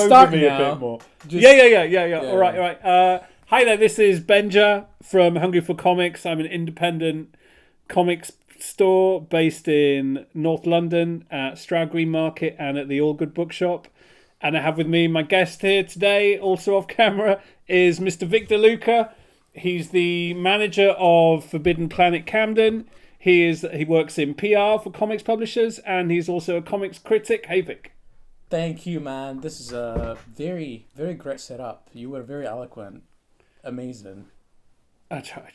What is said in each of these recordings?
Start me now. a bit more. Just- Yeah. All right. Hi there, this is Benja from Hungry for Comics. I'm an independent comics store based in North London at Stroud Green Market and at the All Good Bookshop. And I have with me my guest here today, also off camera, is Mr. Vik DeLuca. He's the manager of Forbidden Planet Camden. He works in PR for comics publishers, and he's also a comics critic. Hey, Vik. Thank you, man. This is a very, very great setup. You were very eloquent. Amazing. I try.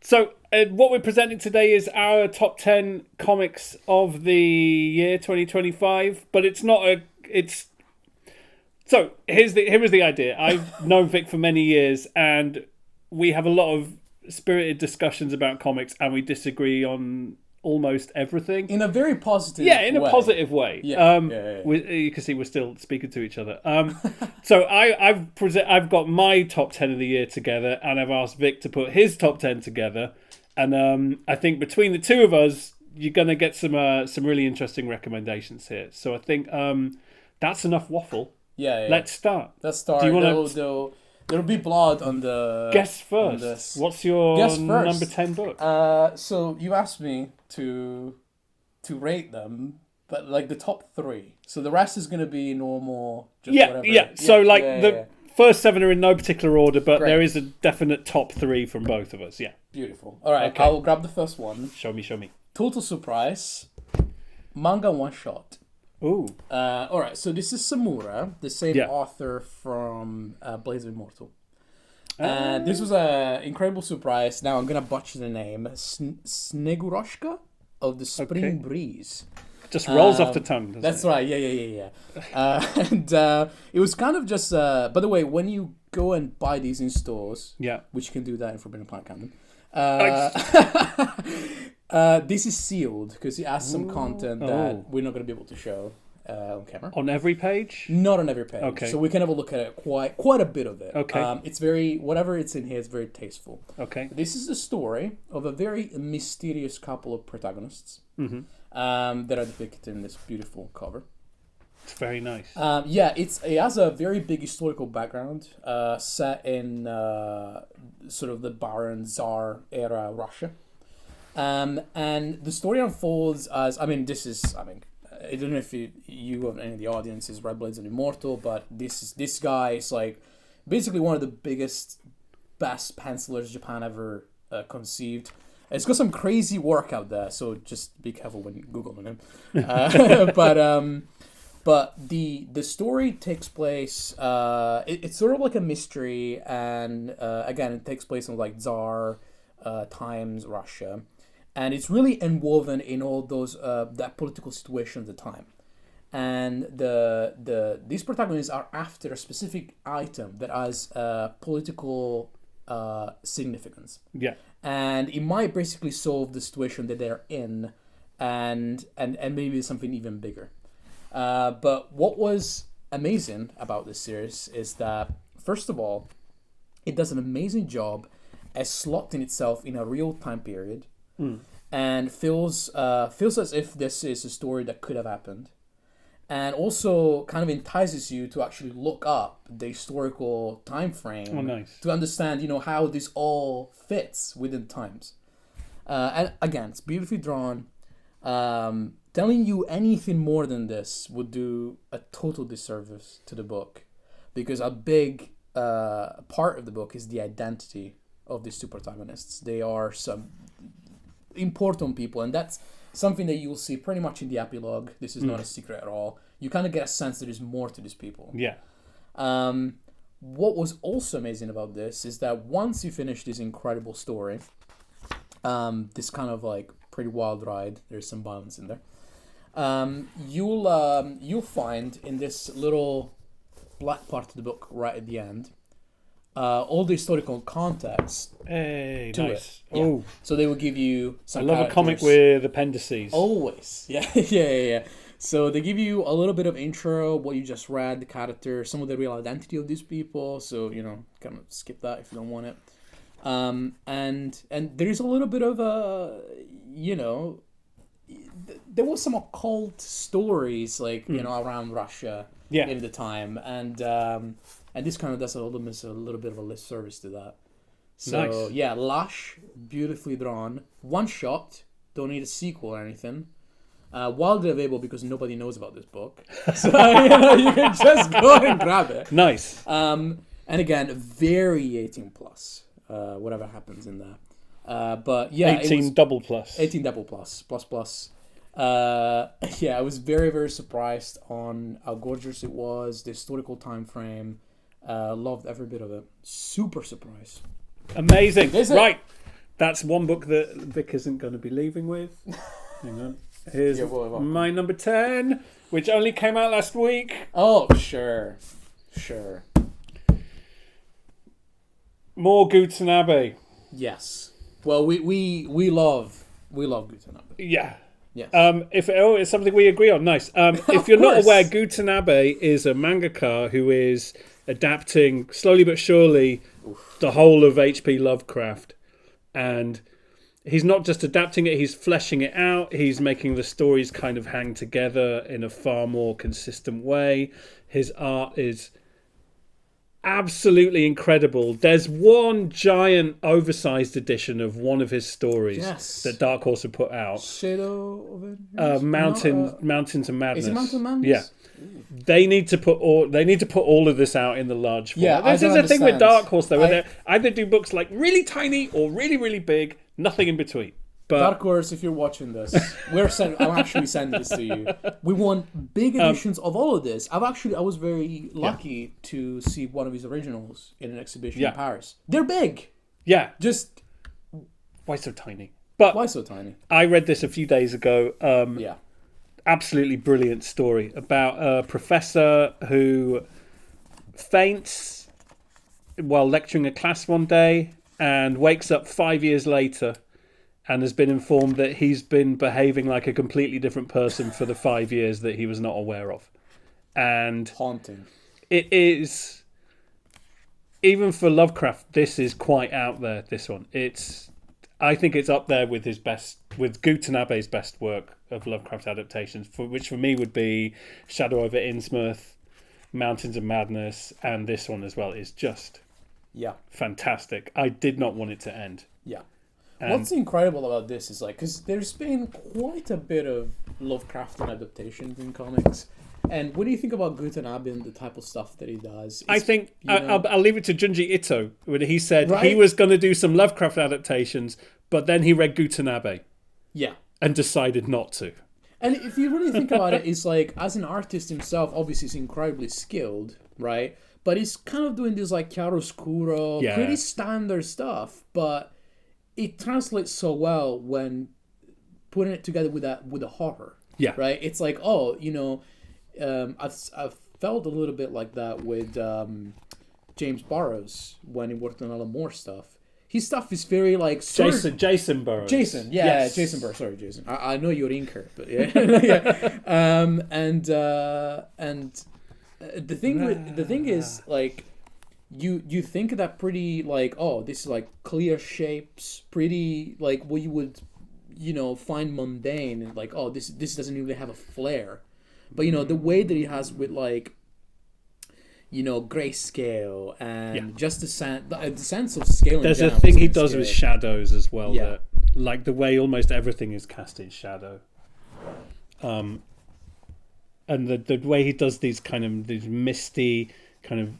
So what we're presenting today is our top 10 comics of the year 2025, but it's not a... It's... So here was the idea. I've known Vik for many years, and we have a lot of spirited discussions about comics, and we disagree on almost everything in a very positive way. In a positive way. You can see we're still speaking to each other. So I've got my top 10 of the year together, and I've asked Vik to put his top 10 together, and I think between the two of us you're going to get some really interesting recommendations here. So I think that's enough waffle. Let's start. Do you want There'll be blood on the... Guess first. What's your number 10 book? So you asked me to rate them, but like the top 3. So the rest is going to be normal, just whatever. So the first 7 are in no particular order, but there is a definite top 3 from both of us. Yeah. Beautiful. All right, okay. I'll grab the first one. Show me. Total surprise. Manga one shot. Ooh. All right, so this is Samura, the same author from Blades of Immortal. This was an incredible surprise. Now I'm going to butcher the name. Sneguroshka of the Spring Breeze. Just rolls off the tongue, doesn't That's it? right, yeah. And it was kind of just... by the way, when you go and buy these in stores, which you can do that in Forbidden Planet Camden, this is sealed because it has some content that we're not going to be able to show on camera. On every page? Not on every page. Okay. So we can have a look at it, quite a bit of it. Okay. It's very, whatever it's in here is very tasteful. Okay. This is the story of a very mysterious couple of protagonists that are depicted in this beautiful cover. It's very nice. It has a very big historical background, set in sort of the Baron Tsar era Russia. And the story unfolds as, I don't know if you of any of the audience has read Blades of Immortal, but this guy is like basically one of the best pencilers Japan ever conceived. It's got some crazy work out there, so just be careful when Googling him. But the story takes place. It's sort of like a mystery, and again, it takes place in like Tsar times Russia. And it's really inwoven in all those that political situation at the time, and these protagonists are after a specific item that has political significance. Yeah, and it might basically solve the situation that they're in, and maybe something even bigger. But what was amazing about this series is that first of all, it does an amazing job at slotting itself in a real time period. And feels as if this is a story that could have happened, and also kind of entices you to actually look up the historical time frame to understand, how this all fits within times. And again, it's beautifully drawn. Telling you anything more than this would do a total disservice to the book, because a big part of the book is the identity of these two protagonists. They are some important people, and that's something that you'll see pretty much in the epilogue. This is not a secret at all. You kind of get a sense that there's more to these people. What was also amazing about this is that once you finish this incredible story, this kind of like pretty wild ride, there's some violence in there, you'll find in this little black part of the book right at the end all the historical context to it. Oh, so they will give you some. I love a comic with appendices. Always, yeah. So they give you a little bit of intro, what you just read, the character, some of the real identity of these people. So kind of skip that if you don't want it. And there is a little bit of there was some occult stories around Russia in the time, and this kind of does a little bit of a lip service to that. So Nice. yeah, Lash, beautifully drawn, one shot. Don't need a sequel or anything. Wildly available because nobody knows about this book, so you can just go and grab it. Nice. And again, very 18 plus. Whatever happens in there. But yeah, 18 double plus. 18 double plus. Yeah, I was very, very surprised on how gorgeous it was, the historical time frame. Loved every bit of it. Super surprised. Amazing. Is it? Right. That's one book that Vic isn't going to be leaving with. Hang on. Here's my number 10, which only came out last week. Oh, sure. More Gutanabe. Yes. Well, we love Gutanabe. Yeah. Yes. It's something we agree on. Nice. If you're not aware, Gutanabe is a mangaka who is adapting slowly but surely the whole of H.P. Lovecraft, and he's not just adapting it, he's fleshing it out. He's making the stories kind of hang together in a far more consistent way. His art is absolutely incredible. There's one giant oversized edition of one of his stories that Dark Horse have put out. Shadow of it? Mountains of Madness. Is it Mountain of Madness? Yeah. They need to put all of this out in the large format. Yeah, this is the thing with Dark Horse though, where they either do books like really tiny or really, really big, nothing in between. But Dark Horse, if you're watching this, I'm actually sending this to you. We want big editions of all of this. I was very lucky to see one of his originals in an exhibition in Paris. They're big. Yeah. Just why so tiny? But why so tiny? I read this a few days ago. Absolutely brilliant story about a professor who faints while lecturing a class one day and wakes up 5 years later and has been informed that he's been behaving like a completely different person for the 5 years that he was not aware of. And haunting. It is, even for Lovecraft, this is quite out there, this one. I think it's up there with Gutanabe's best work of Lovecraft adaptations, which for me would be Shadow over Innsmouth, Mountains of Madness, and this one as well is just fantastic. I did not want it to end. Yeah. What's incredible about this is because there's been quite a bit of Lovecraftian adaptations in comics. And what do you think about Gutanabe and the type of stuff that he does? I think I'll leave it to Junji Ito when he said he was going to do some Lovecraft adaptations, but then he read Gutanabe. Yeah. And decided not to. And if you really think about it, it's as an artist himself, obviously he's incredibly skilled, right? But he's kind of doing this chiaroscuro, pretty standard stuff, but it translates so well when putting it together with a horror. Yeah. Right? It's I've felt a little bit like that with James Burroughs when he worked on Alan Moore stuff. His stuff is very Jason Burroughs. Jason Burroughs. Sorry, Jason. I know you're inker, but yeah. The thing is you think that pretty this is clear shapes, pretty what you would find mundane and this doesn't really have a flair. But the way that he has with grayscale and just the sense of scale. There's a thing he does with shadows as well. Yeah. That, the way almost everything is cast in shadow. And the way he does these misty, kind of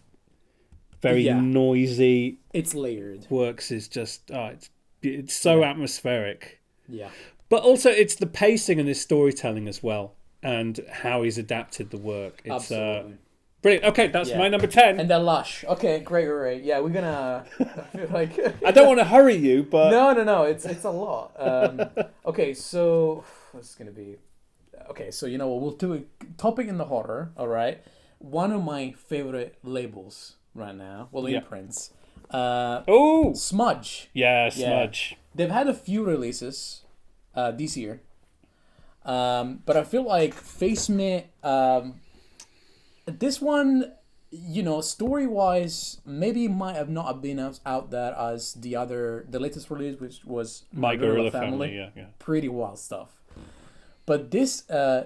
very noisy. It's layered. Works is just it's so atmospheric. Yeah. But also it's the pacing and his storytelling as well. And how he's adapted the work. It's absolutely brilliant. Okay, that's my number 10. And then Lush. Okay, great. Yeah, we're gonna. I feel I don't want to hurry you, but no. It's a lot. Okay, so what's gonna be? Okay, so we'll do a topic in the horror. All right, one of my favorite labels right now. Well, imprints. Smudge. Yeah, Smudge. They've had a few releases this year. But I feel like Face Me, this one, story-wise, maybe might have not been as out there as the latest release, which was My Gorilla Family. Yeah. Pretty wild stuff. But this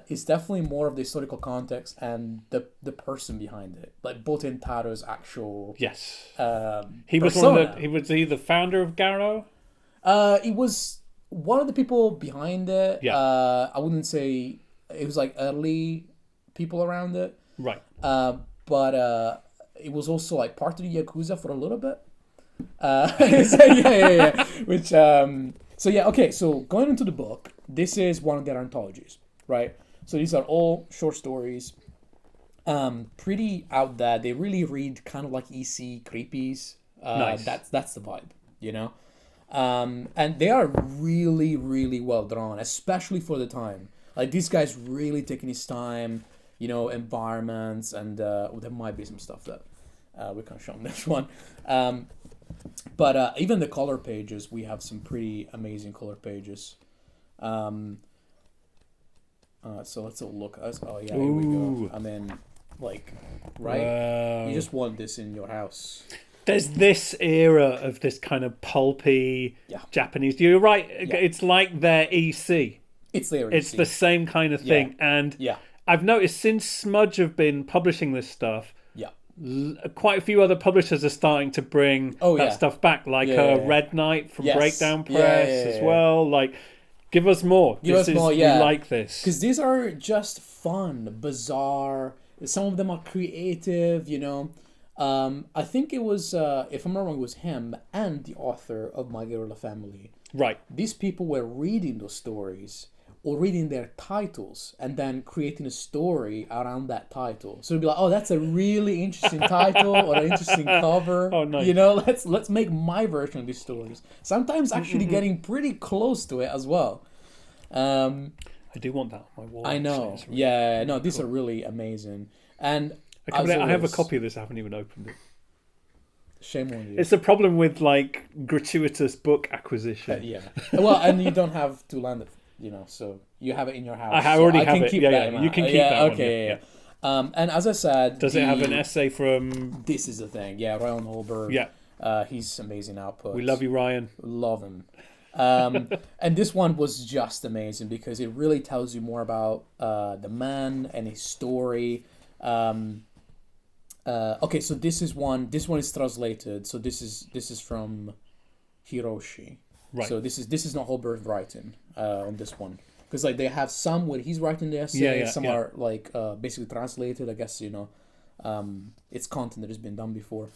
is definitely more of the historical context and the person behind it, like both Taro's actual Yes. he was the founder of Garrow? He was one of the people behind it. Yeah. I wouldn't say it was like early people around it. Right. But it was also like part of the Yakuza for a little bit. So yeah. Which so yeah, okay, so going into the book, this is one of their anthologies, right? So these are all short stories. Pretty out there. They really read kind of like EC creepies. Nice. That's the vibe, you know? And they are really, really well drawn, especially for the time. Like, this guy's really taking his time, you know, environments, and there might be some stuff that we can't show on this one. But even the color pages, we have some pretty amazing color pages. So let's have a look. Oh yeah, here we go. I mean, like, right? Wow. You just want this in your house. There's this era of this kind of pulpy Japanese. You're right. Yeah. It's like their EC. It's their EC. It's the same kind of thing. Yeah. And yeah. I've noticed since Smudge have been publishing this stuff, yeah, quite a few other publishers are starting to bring that stuff back, like Red Knight from Breakdown Press as well. Like, give us more. Give us more, We like this. Because these are just fun, bizarre. Some of them are creative, you know. I think it was, if I'm not wrong, it was him and the author of My Guerrilla Family. Right. These people were reading those stories or reading their titles and then creating a story around that title. So it'd be like, oh, that's a really interesting title or an interesting cover. Oh, nice. You know, let's make my version of these stories. Sometimes actually getting pretty close to it as well. I do want that on my wall. I know. Really these are really amazing. And I have a copy of this. I haven't even opened it. Shame on you. It's a problem with like gratuitous book acquisition. Yeah. Well, and you don't have to land it, you know, so you have it in your house. I already so have it. Keep that you can keep that okay, one. Yeah. And as I said, does it have an essay from? This is the thing. Yeah, Ryan Holberg. Yeah. He's amazing output. We love you, Ryan. Love him. And this one was just amazing because it really tells you more about the man and his story. Okay, so this one is translated. So this is from Hiroshi. Right. So this is not Holberg writing on this one, because like they have some where he's writing the essay. Some are like basically translated. I guess, you know, it's content that has been done before.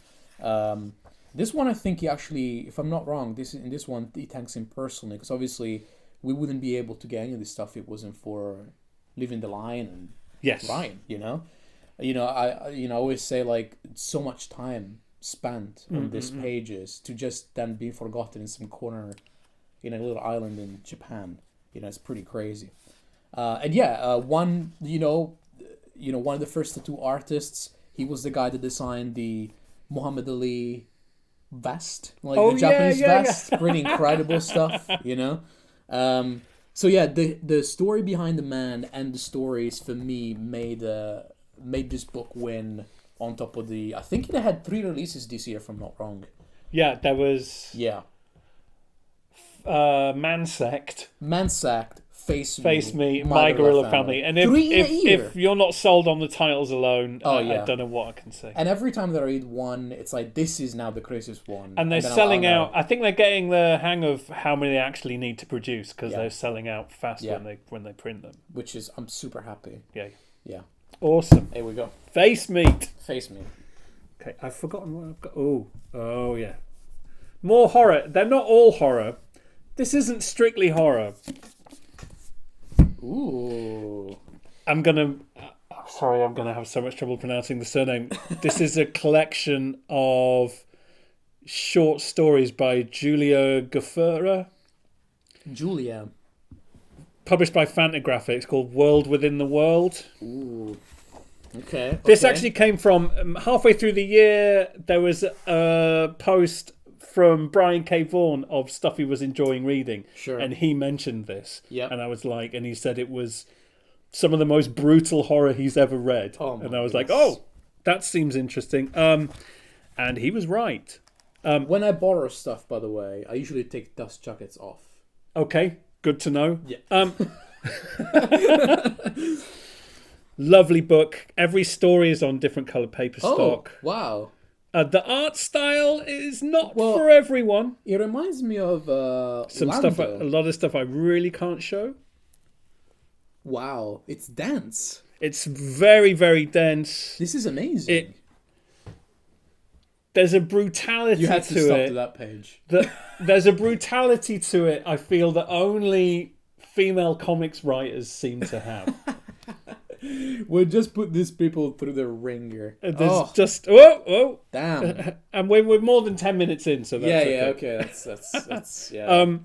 This one, I think he actually, if I'm not wrong, in this one he thanks him personally, because obviously we wouldn't be able to get any of this stuff if it wasn't for Living the Line and Ryan. You know, I always say, like, so much time spent on these pages to just then be forgotten in some corner in a little island in Japan. You know, it's pretty crazy. One of the first tattoo artists, he was the guy that designed the Muhammad Ali vest, like the Japanese vest. Pretty incredible stuff, you know. So yeah, the story behind the man and the stories for me made this book win on top of the. I think it had 3 releases this year, if I'm not wrong. Yeah, there was. Yeah. Mansect, Face Me, My Guerrilla Family. And if you're not sold on the titles alone, I don't know what I can say. And every time that I read one, it's like, this is now the craziest one. And they're selling out. I think they're getting the hang of how many they actually need to produce, because they're selling out fast when they print them. Which is, I'm super happy. Yeah. Awesome. Here we go. Face Meat. Okay, I've forgotten what I've got. Oh yeah. More horror. They're not all horror. This isn't strictly horror. Ooh. I'm gonna have so much trouble pronouncing the surname. This is a collection of short stories by Julia Gafura. Published by Fantagraphics, called World Within the World. Ooh. Okay. This actually came from halfway through the year. There was a post from Brian K. Vaughan of stuff he was enjoying reading. Sure. And he mentioned this. Yeah. And I was like, and he said it was some of the most brutal horror he's ever read. And I was like, oh, that seems interesting. And he was right. When I borrow stuff, by the way, I usually take dust jackets off. Okay. Good to know. Yeah. Lovely book. Every story is on different coloured paper stock. Wow. The art style is not for everyone. It reminds me of Some Lando. stuff, a lot of stuff I really can't show. Wow, it's dense. It's very, very dense. This is amazing. There's a brutality you had to to stop it. to that page. There's a brutality to it, I feel, that only female comics writers seem to have. We'll just put these people through the ringer. There's just... Whoa! Damn. And we're more than 10 minutes in, so that's okay. That's yeah.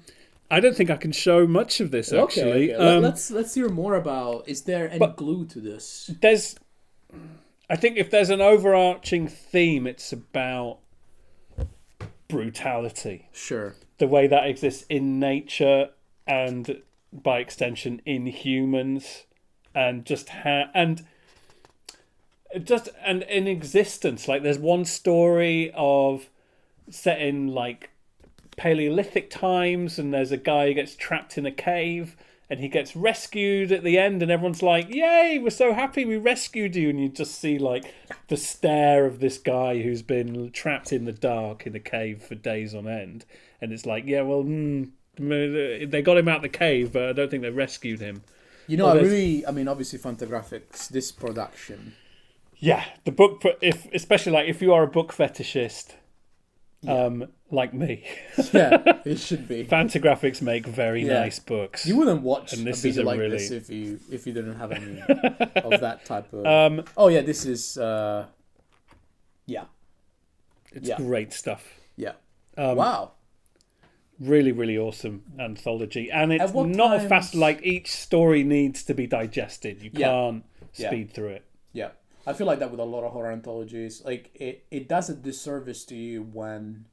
I don't think I can show much of this, actually. Okay. Let's hear more about... Is there any glue to this? I think if there's an overarching theme, it's about brutality. Sure. The way that exists in nature and, by extension, in humans, and and in existence. Like, there's one story set in like Paleolithic times, and there's a guy who gets trapped in a cave. And he gets rescued at the end, and everyone's like, "Yay, we're so happy we rescued you!" And you just see like the stare of this guy who's been trapped in the dark in a cave for days on end. And it's like, yeah, well, they got him out the cave, but I don't think they rescued him. You know, obviously Fantagraphics, this production. Yeah, the book, especially like if you are a book fetishist, like me. Yeah, it should be. Fantagraphics make very nice books. You wouldn't watch and this a video like really... this if you didn't have any of that type of... this is... It's great stuff. Yeah. Wow. Really, really awesome anthology. And it's not a fast... Like, each story needs to be digested. You can't speed through it. Yeah. I feel like that with a lot of horror anthologies. Like, it does a disservice to you when,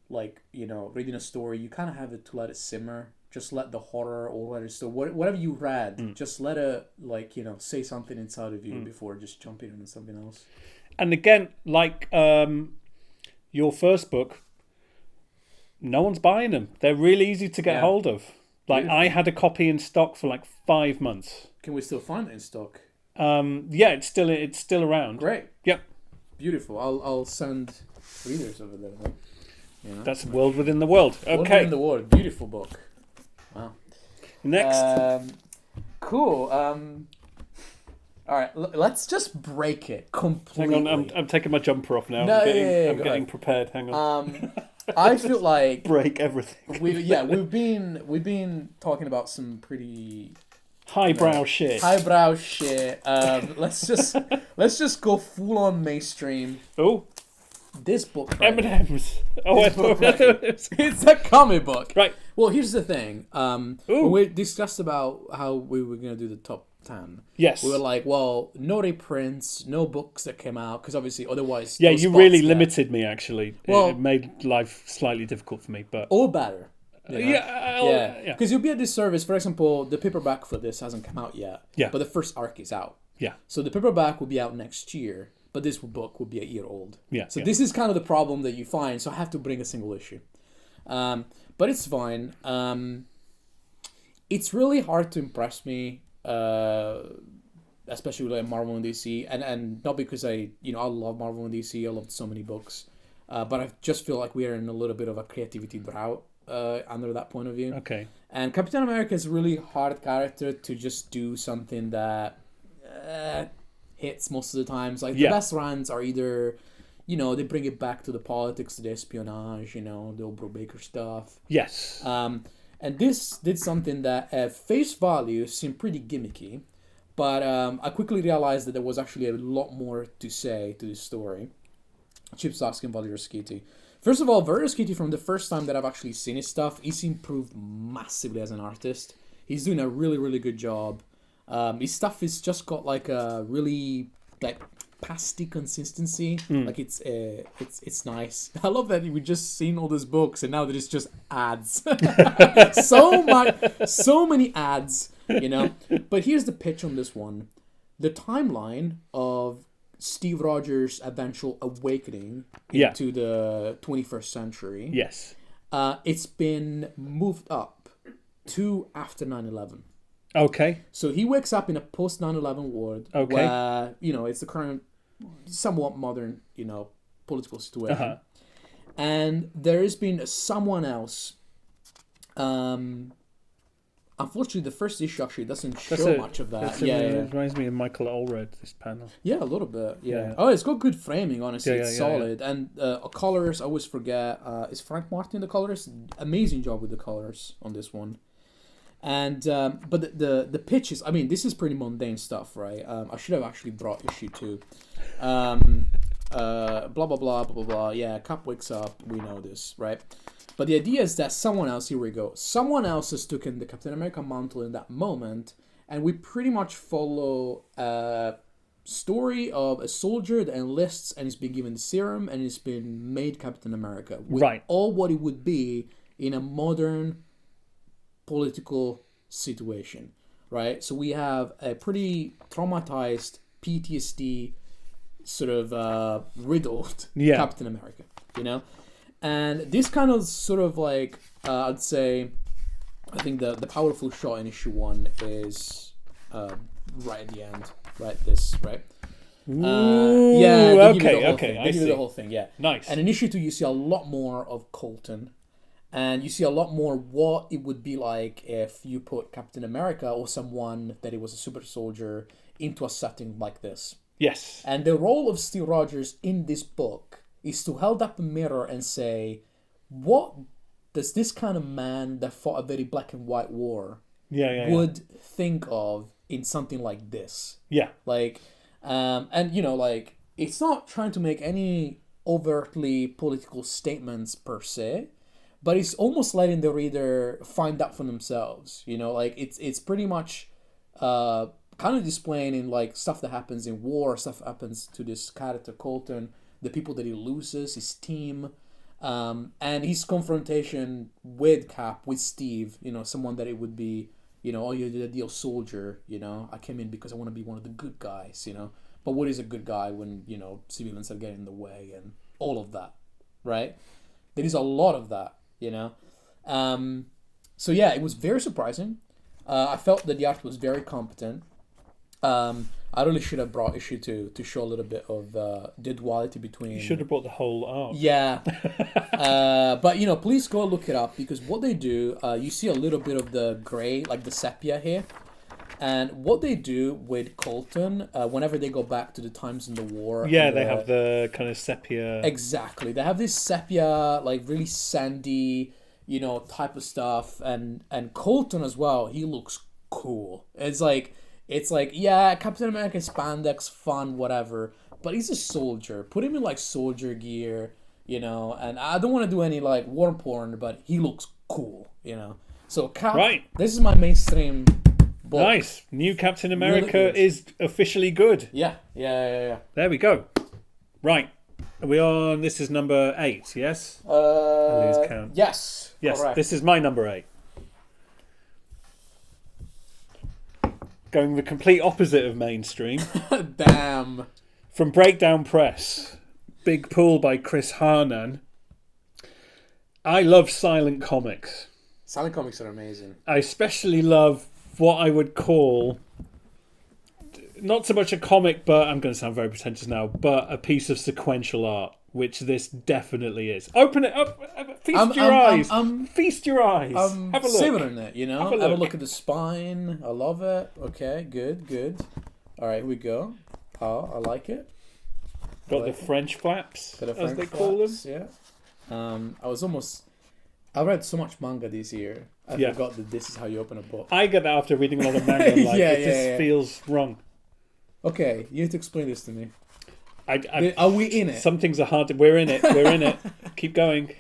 like, you know, reading a story, you kind of have to let it simmer. Just let the horror or whatever you read, just let it, like, you know, say something inside of you before just jumping into something else. And again, like your first book, no one's buying them. They're really easy to get hold of. Like, beautiful. I had a copy in stock for like 5 months. Can we still find it in stock? It's still around. Great. Yep. Beautiful. I'll send readers over there. You know? That's World Within the World. Okay. World Within the World. Beautiful book. Wow. Next. Cool. All right. Let's just break it completely. Hang on. I'm taking my jumper off now. No, I'm getting prepared. Hang on. I feel like break everything. We've been talking about some pretty highbrow shit. Let's just go full on mainstream. Oh, this book. M&M's. Oh, it's a comic book. Right. Well, here's the thing. When we discussed about how we were gonna do the top 10. Yes. We were like, well, no reprints, no books that came out, because obviously otherwise. Yeah, you really limited me. Actually, well, it made life slightly difficult for me, but all better. You know? Yeah. Because you'll be a disservice. For example, the paperback for this hasn't come out yet. Yeah. But the first arc is out. Yeah. So the paperback will be out next year, but this book will be a year old. Yeah. So this is kind of the problem that you find. So I have to bring a single issue. But it's fine. It's really hard to impress me, especially with like Marvel and DC, and not because I love Marvel and DC. I loved so many books, but I just feel like we are in a little bit of a creativity drought. Under that point of view. Okay. And Captain America is a really hard character to just do something that hits most of the times. Like, the best runs are either, they bring it back to the politics, to the espionage, the old Brubaker stuff. Yes. And this did something that at face value seemed pretty gimmicky, but I quickly realized that there was actually a lot more to say to this story. Chip Zdarsky and Valery Skity. First of all, Valery Skity, from the first time that I've actually seen his stuff, he's improved massively as an artist. He's doing a really, really good job. His stuff has just got like a really like pasty consistency. Like it's nice. I love that we just seen all these books and now there's just ads. so many ads, But here's the pitch on this one: the timeline of Steve Rogers' eventual awakening into the 21st century. Yes. It's been moved up to after 9/11. Okay. So he wakes up in a post 9/11 world where, it's the current somewhat modern, political situation. Uh-huh. And there has been someone else. Unfortunately, the first issue actually doesn't show much of that. It reminds me of Michael Allred, this panel. Yeah, a little bit. Yeah. Oh, it's got good framing, honestly. It's solid. Yeah. And colors, I always forget. Is Frank Martin the colors? Amazing job with the colors on this one. And but the pitches, I mean, this is pretty mundane stuff, right? I should have actually brought issue 2. Blah blah blah blah blah blah. Yeah, Cap wakes up. We know this, right? But the idea is that someone else, here we go, someone else has taken the Captain America mantle in that moment, and we pretty much follow a story of a soldier that enlists and is being given the serum and is being made Captain America. With all what it would be in a modern political situation, right? So we have a pretty traumatized, PTSD sort of riddled Captain America, And this kind of sort of like, I'd say, I think the powerful shot in issue 1 is right at the end, right? This, right? Okay. They give you the whole thing, yeah. Nice. And in issue 2, you see a lot more of Colton. And you see a lot more what it would be like if you put Captain America or someone that it was a super soldier into a setting like this. Yes. And the role of Steve Rogers in this book is to hold up a mirror and say, what does this kind of man that fought a very black and white war would think of in something like this? Yeah. Like, it's not trying to make any overtly political statements per se, but it's almost letting the reader find out for themselves. It's pretty much kind of displaying in like stuff that happens in war, stuff that happens to this character Colton, the people that he loses, his team, and his confrontation with Cap, with Steve, someone that it would be, oh, you're the ideal soldier, I came in because I want to be one of the good guys, but what is a good guy when, civilians are getting in the way and all of that, right? There is a lot of that, so yeah, it was very surprising. I felt that the art was very competent. I really should have brought issue 2 to show a little bit of the duality between... You should have brought the whole art. Yeah. But, please go look it up, because what they do, you see a little bit of the gray, like the sepia here. And what they do with Colton, whenever they go back to the times in the war... Yeah, they have the kind of sepia... Exactly. They have this sepia, like really sandy, type of stuff. And Colton as well, he looks cool. It's like, yeah, Captain America spandex, fun, whatever. But he's a soldier. Put him in like soldier gear, and I don't want to do any like war porn, but he looks cool, So Cap, this is my mainstream book. Nice. New Captain America is officially good. Yeah. There we go. Right. Are we on, this is number 8, yes? I lose count. Yes. Correct. This is my number 8. Going the complete opposite of mainstream. Damn. From Breakdown Press, Big Pool by Chris Harnan. I love silent comics. Silent comics are amazing. I especially love what I would call, not so much a comic, but I'm going to sound very pretentious now, but a piece of sequential art, which this definitely is. Open it up. Feast your eyes. Feast your eyes. Have a look. Savoring it, Have a look at the spine. I love it. Okay, good. All right, here we go. Oh, I like it. Got the French flaps, as they call them. Yeah. I read so much manga this year. I forgot that this is how you open a book. I get that after reading a lot of manga. It just feels wrong. Okay, you need to explain this to me. Are we in it? Some things are hard. We're in it. Keep going.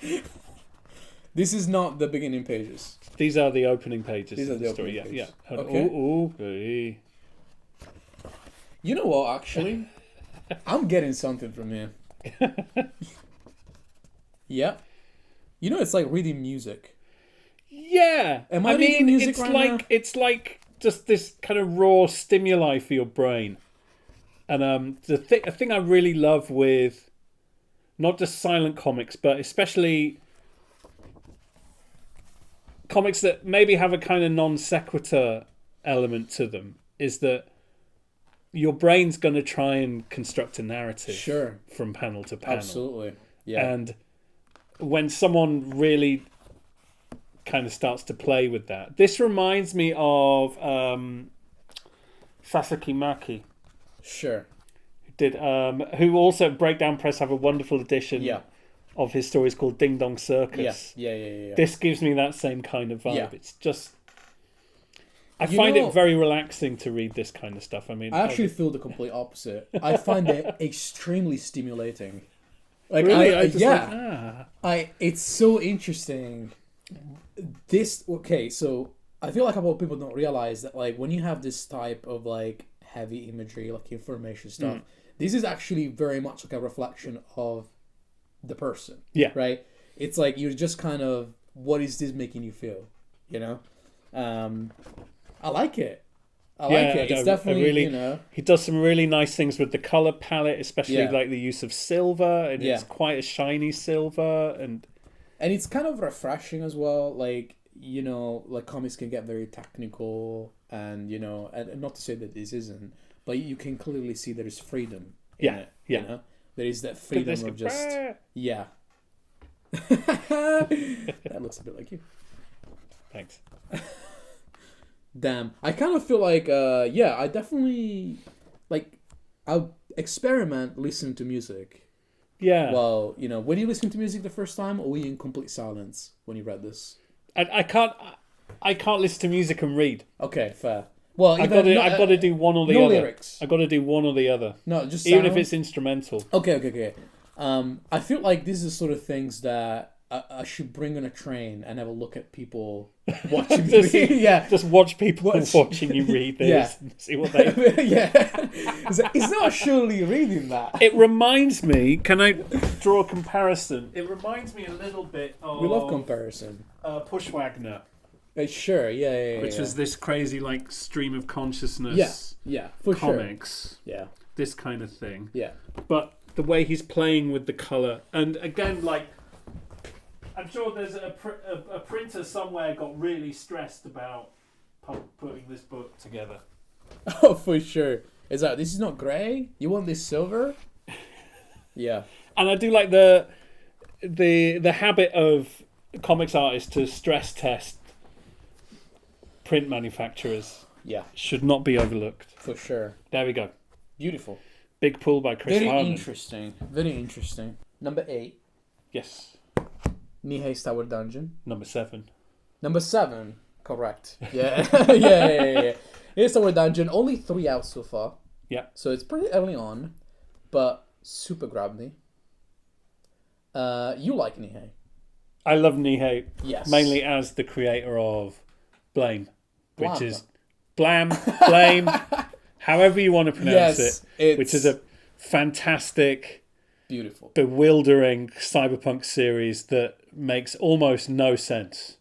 This is not the beginning pages. These are the opening pages. These are the story. Opening pages. Yeah. Okay. You know what? Actually, I'm getting something from here. Yeah. It's like reading music. Yeah. Am I reading music it's right like now? It's like just this kind of raw stimuli for your brain. And the thing I really love with not just silent comics, but especially comics that maybe have a kind of non sequitur element to them is that your brain's going to try and construct a narrative Sure. from panel to panel. Absolutely. Yeah. And when someone really kind of starts to play with that, this reminds me of Sasaki Maki, Sure. who also Breakdown Press have a wonderful edition Yeah. of his stories called Ding Dong Circus. Yeah. This gives me that same kind of vibe. Yeah. It's just, I find it very relaxing to read this kind of stuff. I mean, I actually feel the complete opposite. I find it extremely stimulating. Like, really, it's so interesting. So I feel like a lot of people don't realize that, like, when you have this type of like heavy imagery, like information stuff, this is actually very much like a reflection of the person. Yeah. Right. It's like you're just kind of, what is this making you feel? You know. I like it. I like it. It's definitely, he does some really nice things with the color palette, especially like the use of silver, and it's quite a shiny silver, and it's kind of refreshing as well. Like, like comics can get very technical, and and not to say that this isn't, but you can clearly see there is freedom in it. There is that freedom of just that looks a bit like you. Thanks. Damn, I kind of feel like, I definitely, like, I'll experiment listening to music. Yeah. Well, were you listening to music the first time, or were you in complete silence when you read this? I can't listen to music and read. Okay, fair. Well, I've got to do one or the other. No lyrics. I've got to do one or the other. No, just sound. Even if it's instrumental. Okay. I feel like this is the sort of things that I should bring on a train and have a look at people watching me read. Just watch people watching you read this and see what they... It's not surely reading that. It reminds me... Can I draw a comparison? It reminds me a little bit of... We love comparison. Pushwagner. Sure, yeah. Which was this crazy, like, stream of consciousness... Yeah, for comics. Sure. Yeah. This kind of thing. Yeah. But the way he's playing with the colour... And again, like... I'm sure there's a printer somewhere got really stressed about putting this book together. Oh, for sure. This is not grey? You want this silver? Yeah. And I do like the habit of comics artists to stress test print manufacturers. Yeah. Should not be overlooked. For sure. There we go. Beautiful. Big pull by Chris Harman. Very interesting. Number 8. Yes. Nihei's Tower Dungeon. Number 7. Correct. Yeah. Yeah. Nihei's Tower Dungeon. Only 3 out so far. Yeah. So it's pretty early on, but super grabbed me. You like Nihei? I love Nihei. Yes. Mainly as the creator of Blame, which Blam. is Blame, however you want to pronounce it, which is a fantastic, beautiful, bewildering cyberpunk series that makes almost no sense,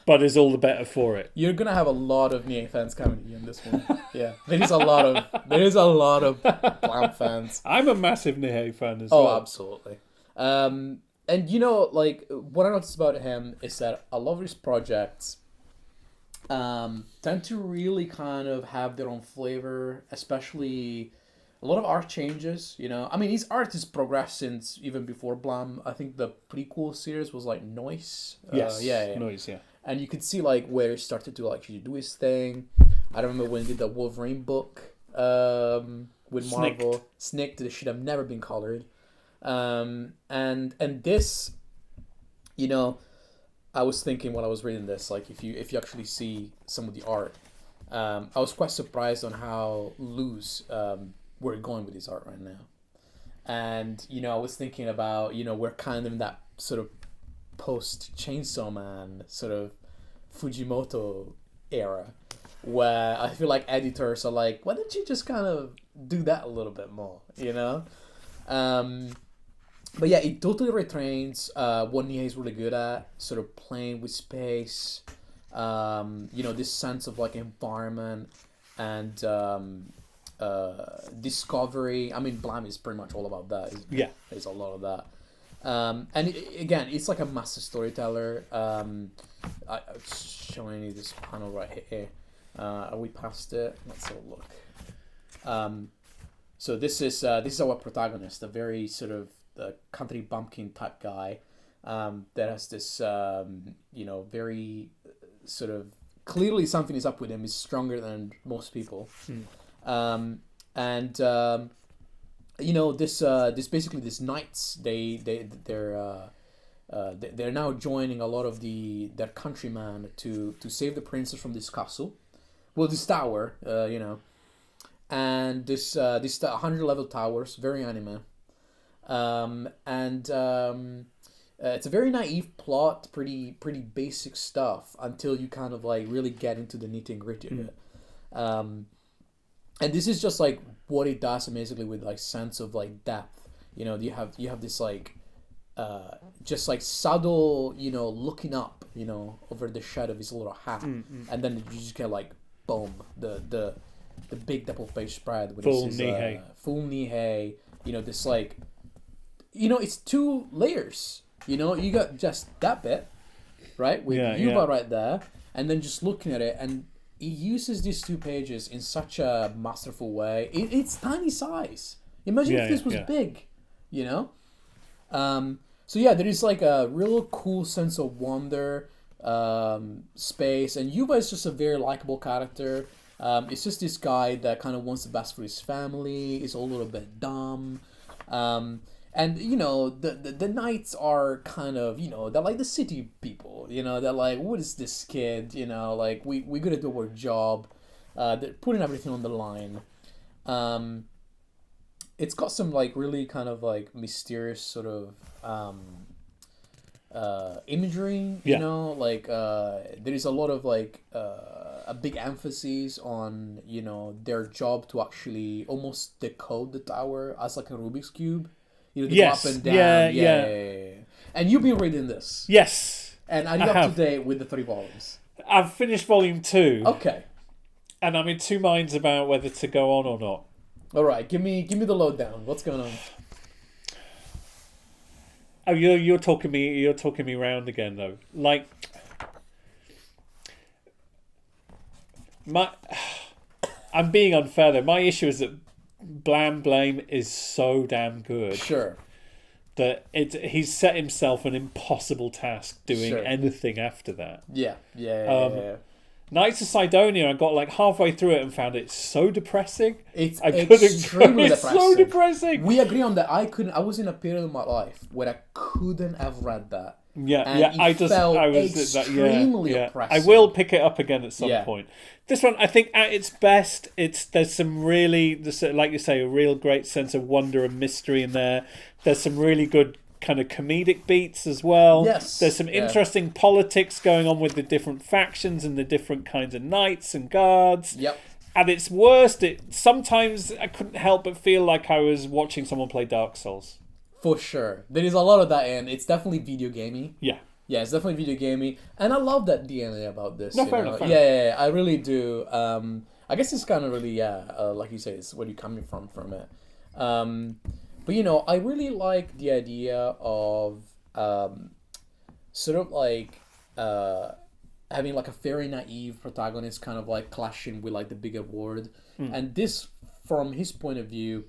but is all the better for it. You're gonna have a lot of Nihei fans coming in this one. Yeah, there is a lot of Blam fans. I'm a massive Nihei fan as well. Oh, absolutely. And like, what I noticed about him is that a lot of his projects tend to really kind of have their own flavor, especially a lot of art changes. I mean, his art has progressed since even before Blam. I think the prequel series was like Noise. Yes, yeah. Noise, yeah. And you could see like where he started to actually do his thing. I remember when he did the Wolverine book with Marvel. Snicked, this should have never been colored. And this, I was thinking when I was reading this, like if you actually see some of the art, I was quite surprised on how loose we're going with his art right now. And I was thinking about we're kind of in that sort of post Chainsaw Man sort of Fujimoto era, where I feel like editors are like, why don't you just kind of do that a little bit more, But yeah, it totally retrains what Nihei is really good at, sort of playing with space, this sense of like environment and discovery. I mean, Blam is pretty much all about that. Yeah. There's a lot of that. And again, it's like a master storyteller. I'm showing you this panel right here. Are we past it? Let's have a look. So this is our protagonist, a very sort of country bumpkin type guy, that has this very sort of clearly something is up with him. He's stronger than most people, this basically these knights they're now joining a lot of their countrymen to save the princess from this castle, this tower, and this 100 level towers, very anime, it's a very naive plot, pretty basic stuff until you kind of like really get into the nitty and gritty of it. And this is just like what it does amazingly with like sense of like depth. You have this like just like subtle, looking up, over the shed of his little hat, and then you just get like boom, the big double page spread with full knee hay. This like, it's 2 layers. You got just that bit, right, with Yuba right there, and then just looking at it, and he uses these 2 pages in such a masterful way. It's tiny size. Imagine if this was big, So there is like a real cool sense of wonder, space, and Yuba is just a very likable character. It's just this guy that kind of wants the best for his family. Is a little bit dumb, and the knights are kind of they're like the city people. They're like, what is this kid? Like we gotta do our job. They're putting everything on the line. It's got some like really kind of like mysterious sort of imagery. Like there is a lot of like a big emphasis on their job to actually almost decode the tower as like a Rubik's cube. Go up and down. Yeah. And you've been reading this. Yes. And are you up to date with the 3 volumes? I've finished volume 2. Okay. And I'm in 2 minds about whether to go on or not. All right, give me the lowdown. What's going on? Oh, you're talking me round again though. Like I'm being unfair though. My issue is that Blam Blame is so damn good. Sure. That he's set himself an impossible task doing anything after that. Yeah. Knights of Sidonia, I got like halfway through it and found it so depressing. It's extremely depressing. So depressing. We agree on that. I was in a period of my life where I couldn't have read that. I was extremely oppressive. I will pick it up again at some point. This one, I think, at its best, there's some really, like you say, a real great sense of wonder and mystery in there. There's some really good kind of comedic beats as well. Yes. There's some interesting politics going on with the different factions and the different kinds of knights and guards. Yep. At its worst, sometimes I couldn't help but feel like I was watching someone play Dark Souls. For sure. There is a lot of that, and it's definitely video gamey. Yeah. Yeah, it's definitely video gamey. And I love that DNA about this. Fair enough. Yeah, I really do. I guess it's kind of really, like you say, it's where you're coming from it. But, I really like the idea of sort of like having like a very naive protagonist kind of like clashing with like the big award. And this, from his point of view,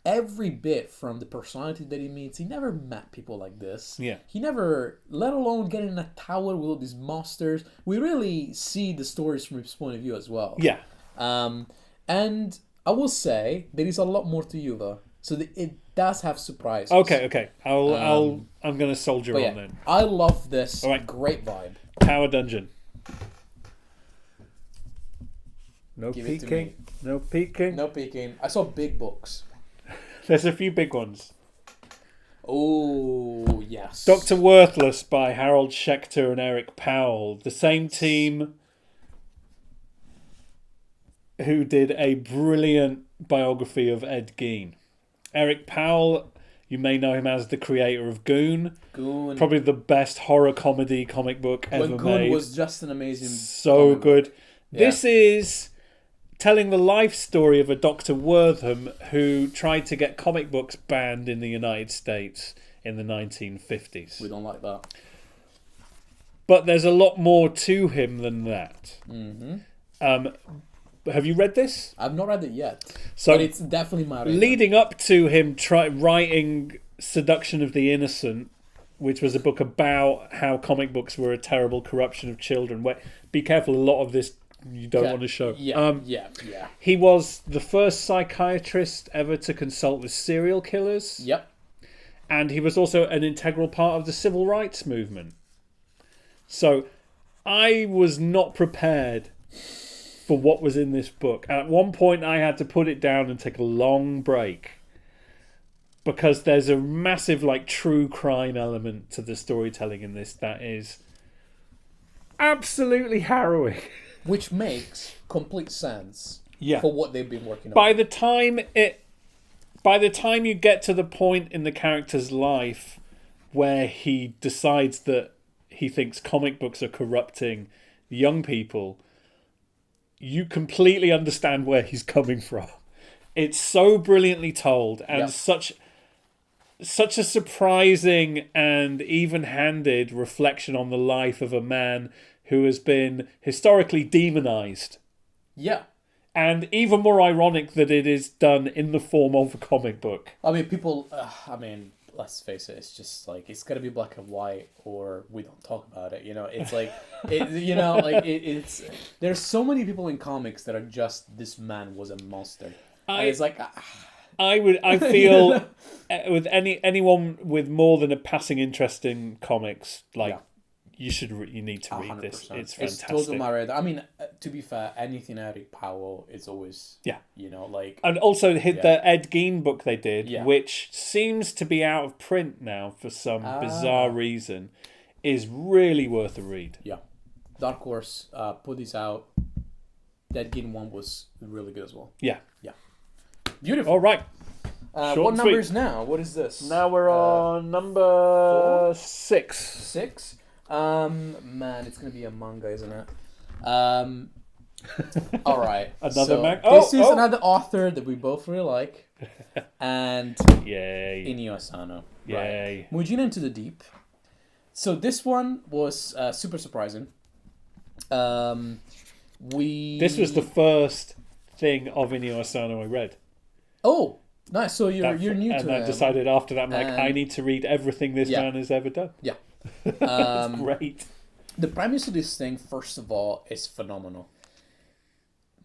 every bit from the personality that he meets, he never met people like this. Yeah. He never, let alone getting in a tower with all these monsters. We really see the stories from his point of view as well. Yeah. And I will say there is a lot more to Yuva. So it does have surprises. Okay. I'm gonna soldier on then. I love this. All right. Great vibe. Tower Dungeon. No Give peeking. No peeking. No peeking. I saw big books. There's a few big ones. Oh, yes. Dr. Worthless by Harold Schechter and Eric Powell. The same team who did a brilliant biography of Ed Gein. Eric Powell, you may know him as the creator of Goon. Probably the best horror comedy comic book ever made. Goon was just an amazing... So good. Yeah. This is telling the life story of a Dr. Wortham who tried to get comic books banned in the United States in the 1950s. We don't like that. But there's a lot more to him than that. Mm-hmm. Have you read this? I've not read it yet, So but it's definitely my radar. leading up to him writing Seduction of the Innocent, which was a book about how comic books were a terrible corruption of children. Be careful, a lot of this you don't want to show. Yeah. He was the first psychiatrist ever to consult with serial killers. Yep. And he was also an integral part of the civil rights movement. So I was not prepared for what was in this book. And at one point I had to put it down and take a long break, because there's a massive true crime element to the storytelling in this that is absolutely harrowing. Which makes complete sense Yeah. for what they've been working on. By the time you get to the point in the character's life where he decides that he thinks comic books are corrupting young people, you completely understand where he's coming from. It's so brilliantly told, and such a surprising and even-handed reflection on the life of a man who has been historically demonized. Yeah. And even more ironic that it is done in the form of a comic book. I mean, people, let's face it, it's just it's got to be black and white or we don't talk about it. It's it's, there's so many people in comics that are just, this man was a monster. And it's I feel with anyone with more than a passing interest in comics, you need to read 100%. this. It's fantastic. It's totally my radar. I mean, to be fair, anything Eric Powell is always and also the Ed Gein book they did, which seems to be out of print now for some bizarre reason, is really worth a read. Yeah, Dark Horse put this out. The Ed Gein one was really good as well. Yeah. Beautiful. All right. What number is now? What is this? Now we're on number 6. 6. Man, it's gonna be a manga, isn't it? All right. Another manga. This is another author that we both really like, and yay, Inio Asano. Yay. Right. Mujina Into the Deep. So this one was super surprising. This was the first thing of Inio Asano I read. Oh, nice. So you're new to it. And I decided after that, I need to read everything this man has ever done. Yeah. It's great. The premise of this thing, first of all, is phenomenal.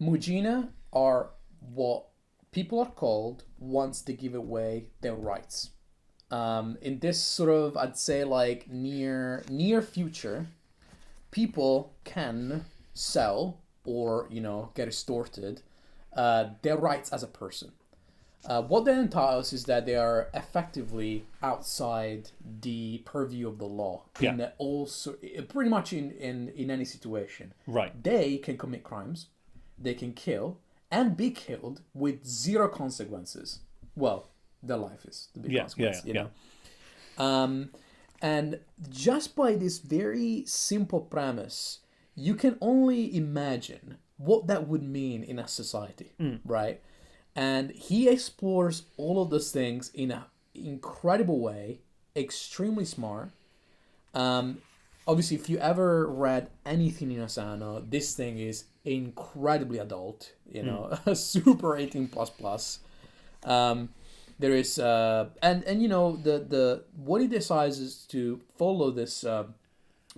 Mujina are what people are called once they give away their rights. In this sort of, I'd say, near future, people can sell or get extorted their rights as a person. What that entails is that they are effectively outside the purview of the law. Pretty much in any situation. Right. They can commit crimes, they can kill, and be killed with zero consequences. Well, their life is the big consequence, you know. And just by this very simple premise, you can only imagine what that would mean in a society, right? And he explores all of those things in an incredible way, extremely smart. Obviously, if you ever read anything in Asano, this thing is incredibly adult, super 18++. There is, the what he decides is to follow this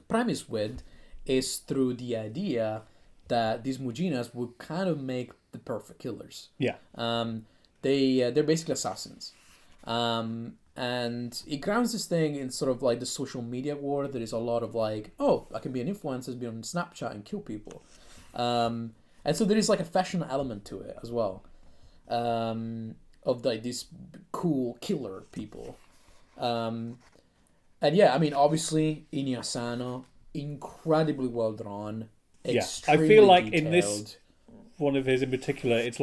premise with is through the idea that these Mujinas would kind of make the perfect killers. Yeah. They're basically assassins. And it grounds this thing in sort of the social media war. There is a lot of I can be an influencer, be on Snapchat and kill people. And so there is a fashion element to it as well. Of these cool killer people. And yeah, I mean, obviously, Inio Asano, incredibly well drawn. Yeah, I feel like detailed. In this one of his in particular, it's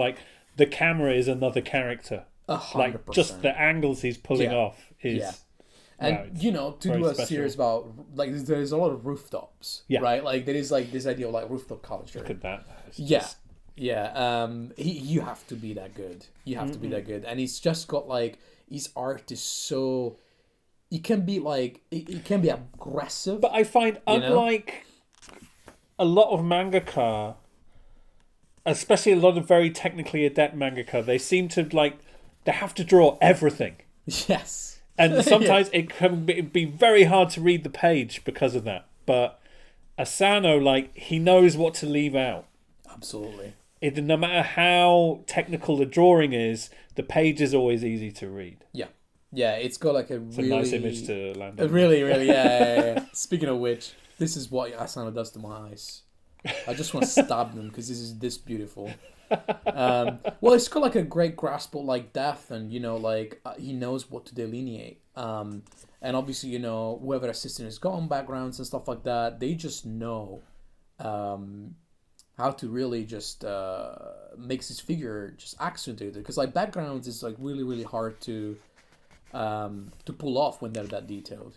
the camera is another character. 100%. Just the angles he's pulling off is... And, to do a series about, there's a lot of rooftops, right? There is, this idea of, rooftop culture. Look at that. You have to be that good. You have to be that good. And he's just got, his art is so... It can be, it can be aggressive. But I find, unlike a lot of mangaka, especially a lot of very technically adept mangaka, they seem to they have to draw everything. Yes. And sometimes it can be very hard to read the page because of that. But Asano, he knows what to leave out. Absolutely. No matter how technical the drawing is, the page is always easy to read. Yeah. Yeah, it's got like a really... nice image to land on. Really, yeah. Speaking of which, this is what Asano does to my eyes. I just want to stab them because this is this beautiful. Well, it's got like a great grasp of depth, and he knows what to delineate. And obviously, whoever assistant has got on backgrounds and stuff like that, they just know how to really just makes his figure just accentuated. Because backgrounds is really, really hard to pull off when they're that detailed,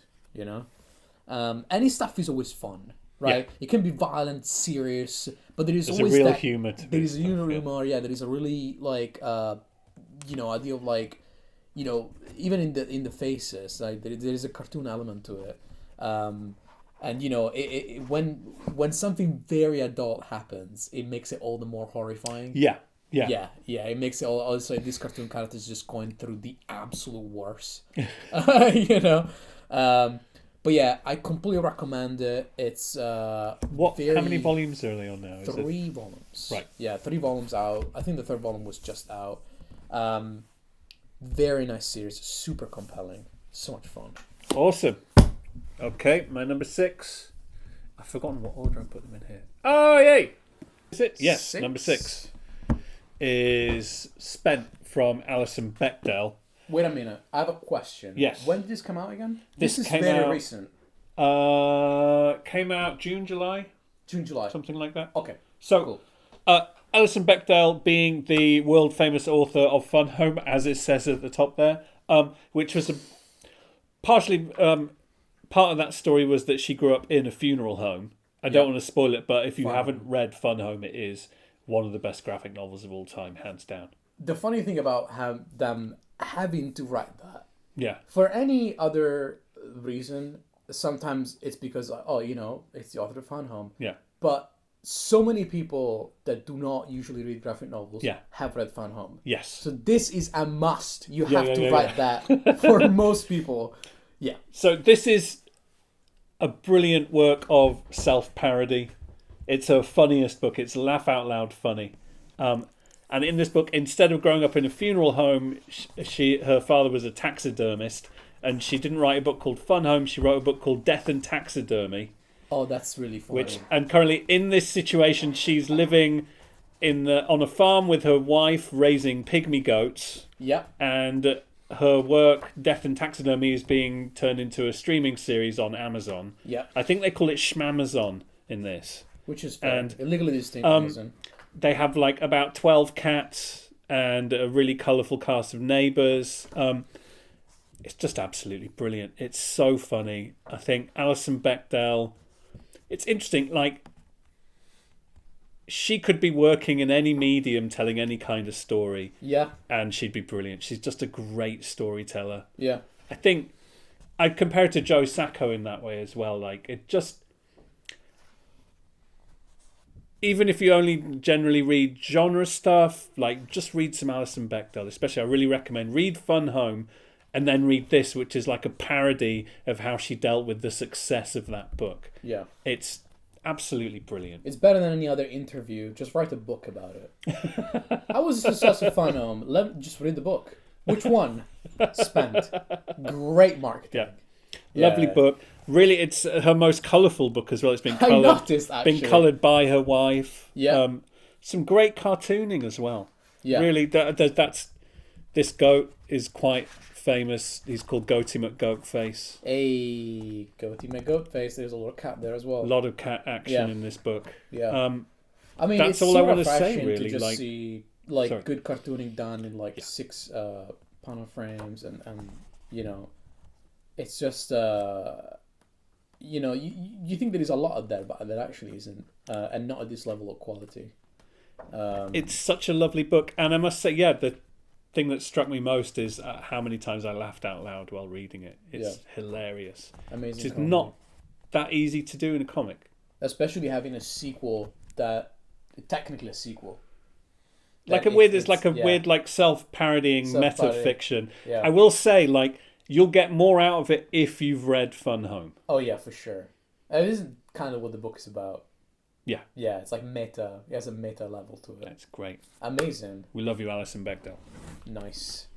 And his stuff is always fun. Right, it can be violent, serious, but there's always a real that humor. To there is a humor, yeah. There is a really idea of even in the faces, there is a cartoon element to it, and when something very adult happens, it makes it all the more horrifying. Yeah. It makes it all. Also, this cartoon character is just going through the absolute worst. But yeah, I completely recommend it. It's How many volumes are they on now? Is 3 volumes. Right. Yeah, 3 volumes out. I think the 3rd volume was just out. Very nice series. Super compelling. So much fun. Awesome. Okay, my number 6. I've forgotten what order I put them in here. Oh, yay! Is it? Yes, 6? Number 6 is Spent from Alison Bechdel. Wait a minute. I have a question. Yes. When did this come out again? This is came very out, recent. Came out June, July? June, July. Something like that. Okay. So, cool. Alison Bechdel being the world-famous author of Fun Home, as it says at the top there, which was partially... part of that story was that she grew up in a funeral home. I don't want to spoil it, but if you haven't read Fun Home, it is one of the best graphic novels of all time, hands down. The funny thing about them having to write that. Yeah. For any other reason, sometimes it's because, it's the author of Fun Home. Yeah. But so many people that do not usually read graphic novels have read Fun Home. Yes. So this is a must. You have to write that for most people. Yeah. So this is a brilliant work of self-parody. It's her funniest book. It's laugh out loud funny. And in this book, instead of growing up in a funeral home, her father was a taxidermist, and she didn't write a book called Fun Home. She wrote a book called Death and Taxidermy. Oh, that's really funny. And currently in this situation, she's living on a farm with her wife, raising pygmy goats. Yeah. And her work, Death and Taxidermy, is being turned into a streaming series on Amazon. Yeah. I think they call it Schmamazon in this. Which is fair. And illegally distinct Amazon. They have about 12 cats and a really colourful cast of neighbours. It's just absolutely brilliant. It's so funny. I think Alison Bechdel, it's interesting, she could be working in any medium telling any kind of story. Yeah. And she'd be brilliant. She's just a great storyteller. Yeah. I think I'd compare it to Joe Sacco in that way as well. It just... Even if you only generally read genre stuff, just read some Alison Bechdel. Especially, I really recommend read Fun Home and then read this, which is like a parody of how she dealt with the success of that book. Yeah. It's absolutely brilliant. It's better than any other interview. Just write a book about it. How was the success of Fun Home? Just read the book. Which one? Spent. Great marketing. Yeah. Lovely book. Really, it's her most colourful book as well. It's been coloured. I noticed, actually. Been coloured by her wife. Yeah. Some great cartooning as well. Yeah. Really, this goat is quite famous. He's called Goaty McGoatface. Hey, Goaty McGoatface. There's a lot of cat there as well. A lot of cat action in this book. Yeah. I mean, that's it's all so I want to refreshing say. Really, to just see good cartooning done in 6 panel frames, and it's just you think there is a lot of that, but there actually isn't, and not at this level of quality. It's such a lovely book, and I must say, the thing that struck me most is how many times I laughed out loud while reading it. It's hilarious. Amazing. It's not that easy to do in a comic, especially having a sequel that technically a sequel. Like a weird, it's like a weird, like self-parodying meta fiction. Yeah. I will say, like, you'll get more out of it if you've read Fun Home. Oh yeah, for sure. It is kind of what the book is about. Yeah. Yeah, it's like meta. It has a meta level to it. That's great. Amazing. We love you, Alison Bechdel. Nice.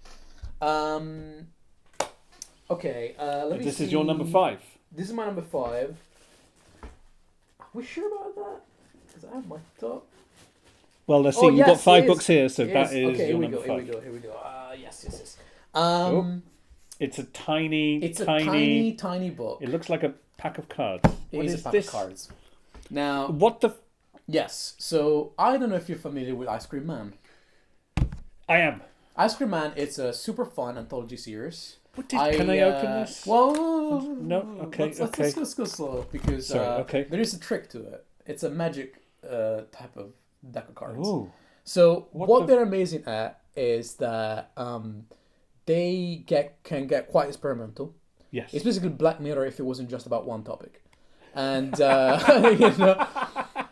Okay. Let me This see. is your number 5. This is my number 5. Are we sure about that? Because I have my top. Well, let's see. We've got 5 books here, so that is okay, your number 5. Here we go. Yes. It's a tiny book. It looks like a pack of cards. It is a pack of cards. Now, what the? Yes. So I don't know if you're familiar with Ice Cream Man. I am. Ice Cream Man. It's a super fun anthology series. Can I open this? Well, no. Okay. Let's go slow because there is a trick to it. It's a magic type of deck of cards. Ooh. So what they're amazing at is that they can get quite experimental. Yes. It's basically Black Mirror if it wasn't just about one topic. And you know,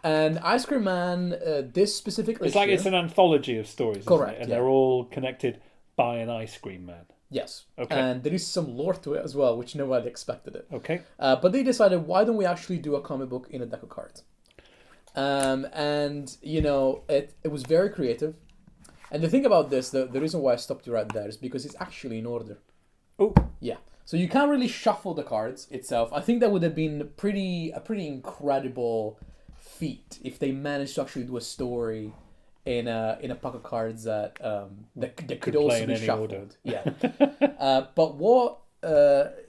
and Ice Cream Man, this specific issue, it's an anthology of stories, correct? Isn't it? And they're all connected by an ice cream man. Yes. Okay. And there is some lore to it as well, which nobody expected it. Okay. But they decided, why don't we actually do a comic book in a deck of cards? And you know, it was very creative. And the thing about this, the reason why I stopped you right there is because it's actually in order. Oh. Yeah. So you can't really shuffle the cards itself. I think that would have been a pretty incredible feat if they managed to actually do a story in a pack of cards that could also be shuffled. Order. Yeah. But what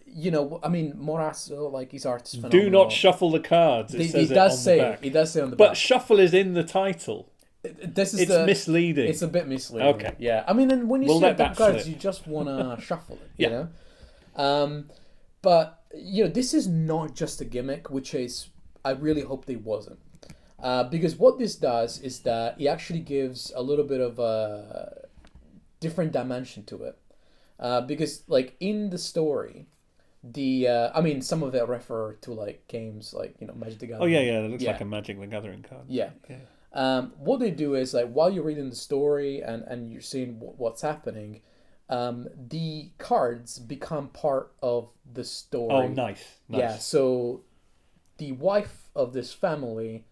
you know, I mean, Morasso, like, his art is phenomenal. Do not shuffle the cards. It does say on the back. It does say on the back. But shuffle is in the title. It's misleading. It's a bit misleading. Okay. Yeah. I mean, and when you see a deck of cards, you just want to shuffle it. You know. But you know, this is not just a gimmick, which is, I really hope they wasn't, because what this does is that it actually gives a little bit of a different dimension to it, because like in the story, I mean, some of it refer to like games like, you know, Magic the Gathering. Oh yeah, it looks like a Magic the Gathering card. Yeah. What they do is, like, while you're reading the story and you're seeing what's happening, the cards become part of the story. Oh, nice. Yeah, so the wife of this family,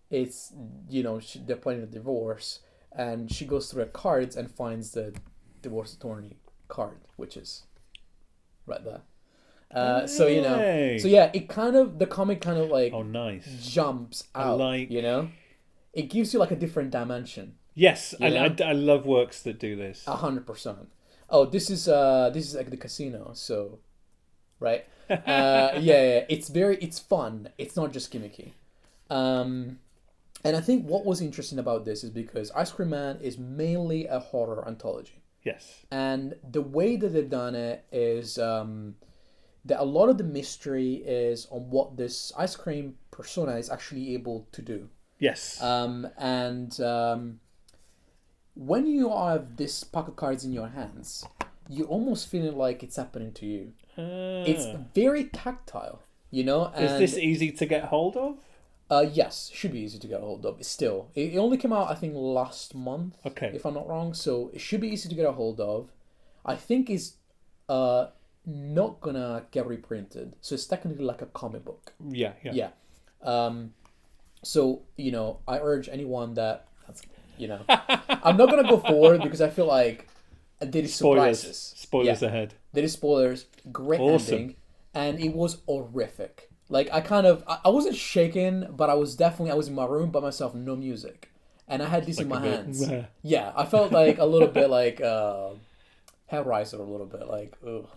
it's, you know, they're planning a divorce, and she goes through her cards and finds the divorce attorney card, which is right there. So, you know, so yeah, the comic kind of like, oh, nice, jumps out, you know? It gives you like a different dimension. Yes, I love works that do this. 100%. Oh, this is like the casino, so, right? Yeah, it's fun. It's not just gimmicky. And I think what was interesting about this is because Ice Cream Man is mainly a horror anthology. Yes. And the way that they've done it is that a lot of the mystery is on what this ice cream persona is actually able to do. Yes. When you have this pack of cards in your hands, you're almost feeling like it's happening to you. It's very tactile, you know. And is this easy to get hold of? Yes, should be easy to get hold of. Still, it only came out, I think, last month. Okay. If I'm not wrong, so it should be easy to get a hold of. I think it's not gonna get reprinted, so it's technically like a comic book. Yeah. So, you know, I urge anyone that's, you know, I'm not gonna go forward because I feel like there is surprises. Spoilers ahead. There is spoilers. Great ending, and it was horrific. Like, I wasn't shaking, but I was in my room by myself, no music, and I had this in my hands. Yeah, I felt like a little bit like Hellraiser, a little bit like, ugh.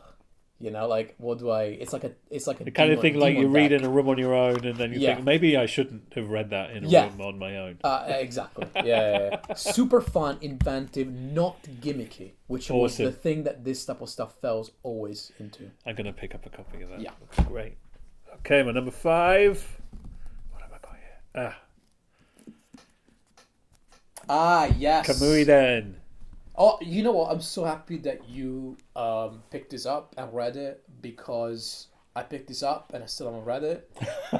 You know, like, what do I? It's like the kind of thing like you read in a room on your own, and then you think maybe I shouldn't have read that in a room on my own. Exactly. Yeah. Super fun, inventive, not gimmicky, which was the thing that this type of stuff falls always into. I'm gonna pick up a copy of that. Yeah, great. Okay, my number 5. What have I got here? Yes. Kamui Den. Oh, you know what? I'm so happy that you picked this up and read it, because I picked this up and I still haven't read it.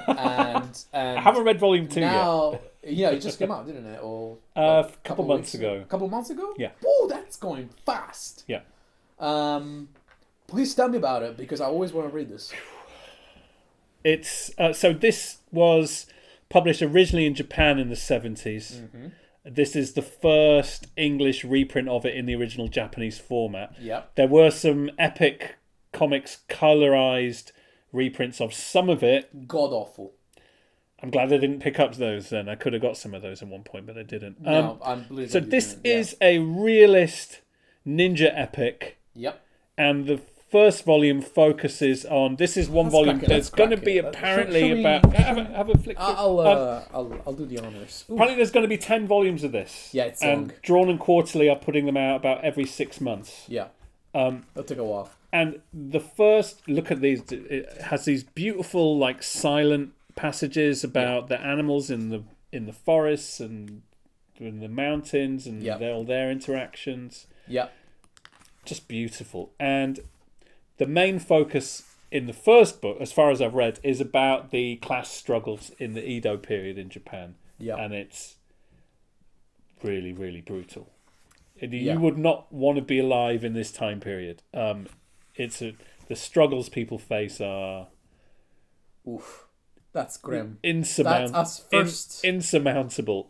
And I haven't read volume 2 now, yet. Yeah, it just came out, didn't it? Or A couple months ago. A couple months ago? Yeah. Oh, that's going fast. Yeah. Please tell me about it because I always want to read this. It's so this was published originally in Japan in the 70s. Mm-hmm. This is the first English reprint of it in the original Japanese format. Yep. There were some Epic Comics colorized reprints of some of it. God awful. I'm glad I didn't pick up those then. I could have got some of those at one point, but I didn't. No, so this is a realist ninja epic. Yep. And the first volume focuses on. This is one volume. There's going to be apparently about. Have a flick. I'll do the honors. Ooh. Apparently, there's going to be 10 volumes of this. Yeah, it's and long. Drawn and Quarterly are putting them out about every 6 months. Yeah. It'll take a while. And the first look at these, it has these beautiful, like, silent passages about the animals in the forests and in the mountains and all their interactions. Yeah. Just beautiful. And the main focus in the first book, as far as I've read, is about the class struggles in the Edo period in Japan. Yeah. And it's really, really brutal. You would not want to be alive in this time period. The struggles people face are... Oof. That's grim. Insurmountable. That's us first. Insurmountable.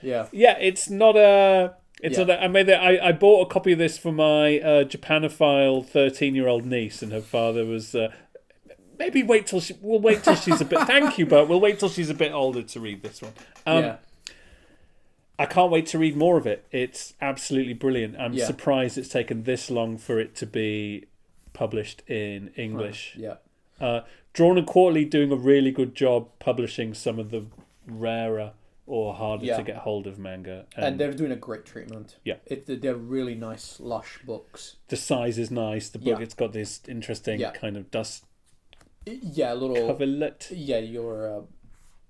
Yeah. Yeah, it's not a... I bought a copy of this for my Japanophile 13-year-old niece, and her father was we'll wait till she's a bit. Thank you, but we'll wait till she's a bit older to read this one. I can't wait to read more of it. It's absolutely brilliant. I'm surprised it's taken this long for it to be published in English. Yeah. Drawn and Quarterly doing a really good job publishing some of the rarer or harder to get hold of manga. And they're doing a great treatment. Yeah. They're really nice, lush books. The size is nice. The book, it's got this interesting kind of dust little coverlet. Yeah, your...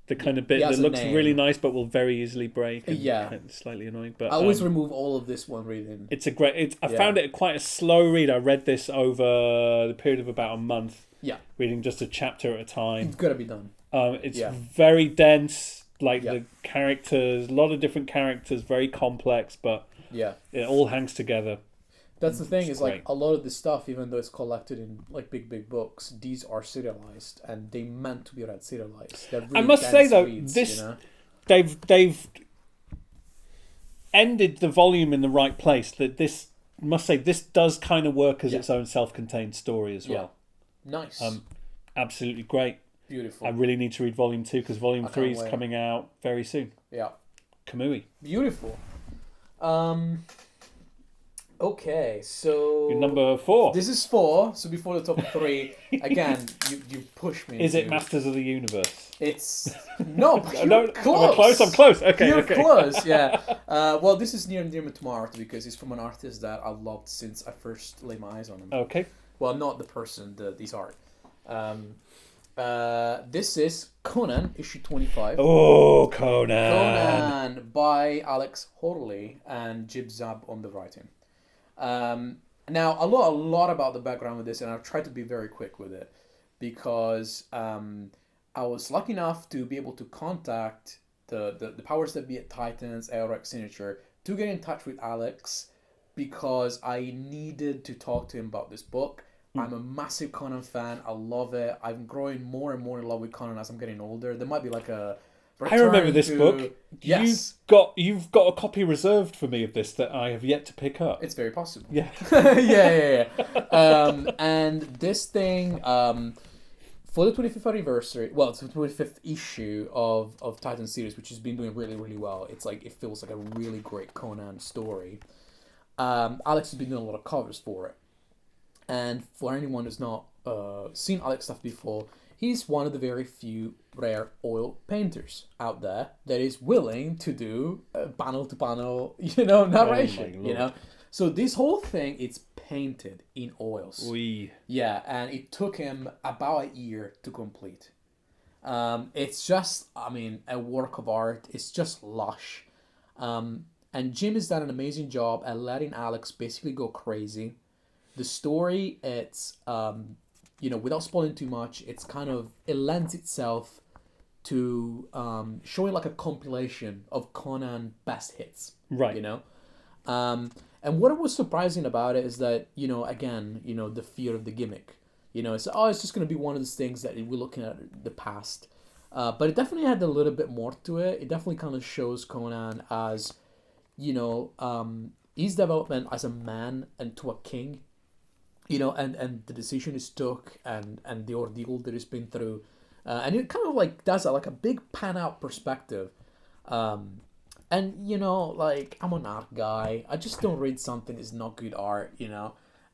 the kind of bit that looks really nice but will very easily break. And kind of slightly annoying. But I always remove all of this one reading. It's a great... I found it quite a slow read. I read this over the period of about a month. Yeah. Reading just a chapter at a time. It's got to be done. It's very dense. Like the characters, a lot of different characters, very complex, but it all hangs together. That's the thing, is like a lot of this stuff, even though it's collected in like big books, these are serialized and they meant to be read serialized. Really I must say though, reads, this they've ended the volume in the right place. That this does kind of work as its own self-contained story as well. Nice. Absolutely great. Beautiful. I really need to read Volume 2 because Volume 3 is coming out very soon. Yeah. Kamui. Beautiful. Okay, so... You're number 4. This is 4, so before the top 3, again, you push me. Is it Masters of the Universe? It's... No, but you're close. I'm close. Okay, You're close, yeah. Well, this is near and dear to my heart because it's from an artist that I've loved since I first laid my eyes on him. Okay. Well, not the person, this art. This is Conan, issue 25. Oh, Conan. Conan by Alex Horley and Jib Zab on the writing. Now, I know a lot about the background of this, and I've tried to be very quick with it because I was lucky enough to be able to contact the powers that be at Titans, AORX Signature, to get in touch with Alex because I needed to talk to him about this book. I'm a massive Conan fan. I love it. I'm growing more and more in love with Conan as I'm getting older. There might be like a... I remember this book. Yes. You've got a copy reserved for me of this that I have yet to pick up. It's very possible. Yeah. yeah. And this thing, for the 25th anniversary, well, it's the 25th issue of Titan series, which has been doing really, really well. It's like, it feels like a really great Conan story. Alex has been doing a lot of covers for it. And for anyone who's not seen Alex stuff before, he's one of the very few rare oil painters out there that is willing to do panel-to-panel, narration, So this whole thing, it's painted in oils. Oui. Yeah, and it took him about a year to complete. It's just, a work of art. It's just lush. And Jim has done an amazing job at letting Alex basically go crazy. The story, it's, without spoiling too much, it lends itself to showing like a compilation of Conan best hits. Right. You know, and what was surprising about it is that again the fear of the gimmick. It's just going to be one of those things that we're looking at the past. But it definitely had a little bit more to it. It definitely kind of shows Conan as, his development as a man and to a king, and the decision he's took and the ordeal that he's been through. And it kind of like does like a big pan out perspective. And, like I'm an art guy. I just don't read something that's not good art,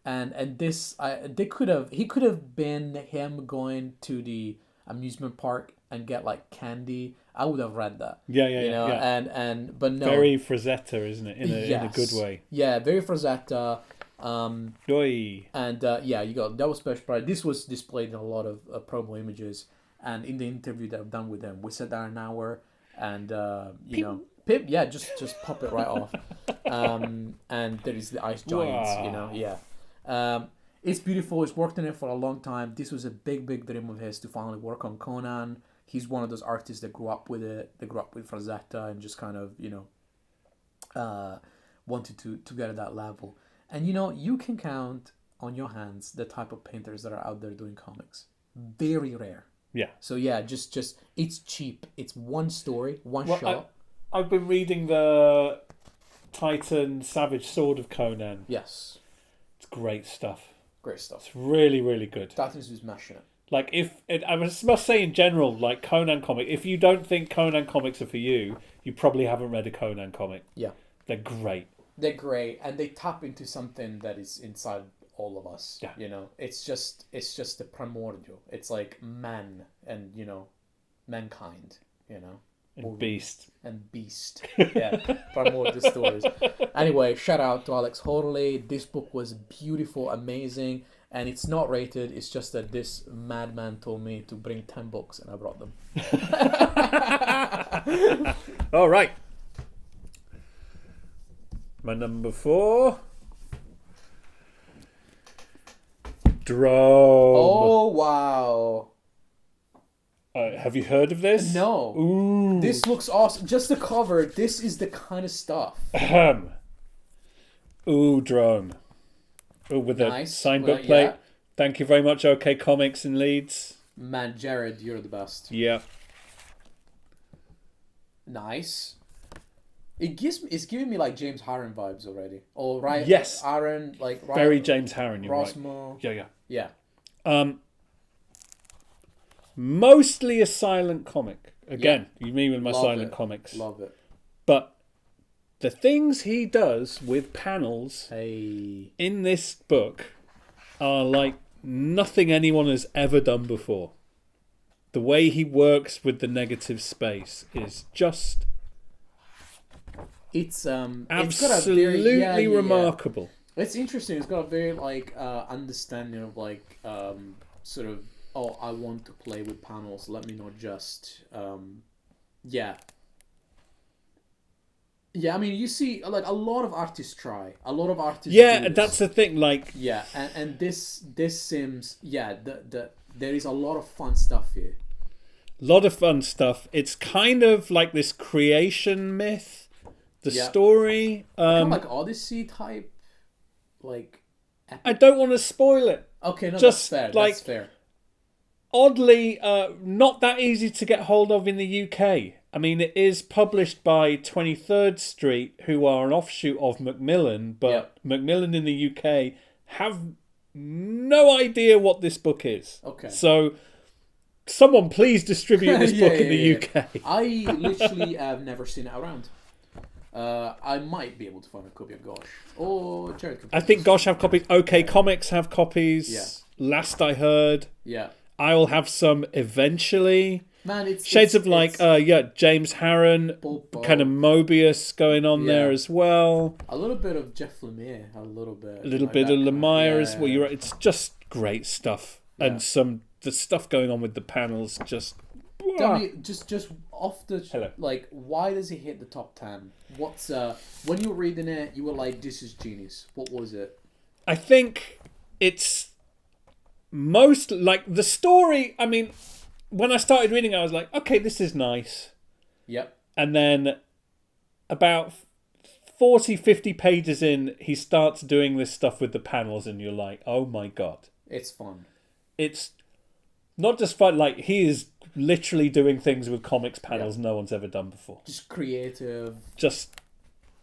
And this, he could have been him going to the amusement park and get like candy. I would have read that. Yeah. But no. Very Frazetta, isn't it? In a good way. Yeah, very Frazetta. Oi. And you got that was special price. This was displayed in a lot of promo images, and in the interview that I've done with them, we sat there an hour, and Pip, just pop it right off. And there is the Ice Giants, it's beautiful. He's worked on it for a long time. This was a big dream of his to finally work on Conan. He's one of those artists that grew up with it. They grew up with Frazetta and just kind of, wanted to get at that level. And, you can count on your hands the type of painters that are out there doing comics. Very rare. Yeah. So, just it's cheap. It's one story, one shot. I've been reading the Titan Savage Sword of Conan. Yes. It's great stuff. Great stuff. It's really, really good. Titan's was smashing it. Like, I must say in general, like Conan comic, if you don't think Conan comics are for you, you probably haven't read a Conan comic. Yeah. They're great. They're great, and they tap into something that is inside all of us. Yeah. It's just the primordial. It's like man and, mankind, And Beast. And Beast. Yeah, primordial stories. Anyway, shout out to Alex Horley. This book was beautiful, amazing, and it's not rated. It's just that this madman told me to bring 10 books, and I brought them. All right. My number 4. Drome. Oh, wow. Have you heard of this? No. Ooh. This looks awesome. Just the cover. This is the kind of stuff. Ooh, Drome. Ooh, with a signed book plate. Yeah. Thank you very much, OK Comics in Leeds. Man, Jared, you're the best. Yeah. Nice. It's giving me like James Harren vibes already. Oh, right. Yes. Aaron, like very James Harren. You're Rossmo. Right. Yeah. Mostly a silent comic. Again, you mean with my silent comics. Love it. But the things he does with panels in this book are like nothing anyone has ever done before. The way he works with the negative space is just absolutely remarkable. It's interesting. It's got a very understanding of sort of, I want to play with panels. Let me not just I mean, you see, like, a lot of artists try. A lot of artists do that's the thing, like... Yeah, and this seems... Yeah, there is a lot of fun stuff here. A lot of fun stuff. It's kind of like this creation myth. The story... kind of like Odyssey type, like... Epic. I don't want to spoil it. Okay, no, just that's fair. Like, that's fair. Oddly, not that easy to get hold of in the UK. I mean, it is published by 23rd Street, who are an offshoot of Macmillan, but Macmillan in the UK have no idea what this book is. Okay. So, someone please distribute this book in the UK. I literally have never seen it around. I might be able to find a copy of Gosh. Or Jared could. I think Gosh have copies. OK Comics have copies. Yeah. Last I heard. Yeah. I will have some eventually. Man, it's shades of like James Harren, kind of Mobius going on there as well. A little bit of Jeff Lemire, a little bit of Lemire as well. You're right. It's just great stuff, and the stuff going on with the panels just. Tell me, just off the like, why does he hit the top 10? What's when you were reading it, you were like, "This is genius." What was it? I think it's most like the story. I mean. when I started reading it, I was like, okay, this is nice. Yep. And then about 40, 50 pages in, he starts doing this stuff with the panels, and you're like, oh my God. It's fun. It's not just fun, like, he is literally doing things with comics panels no one's ever done before. Just creative. Just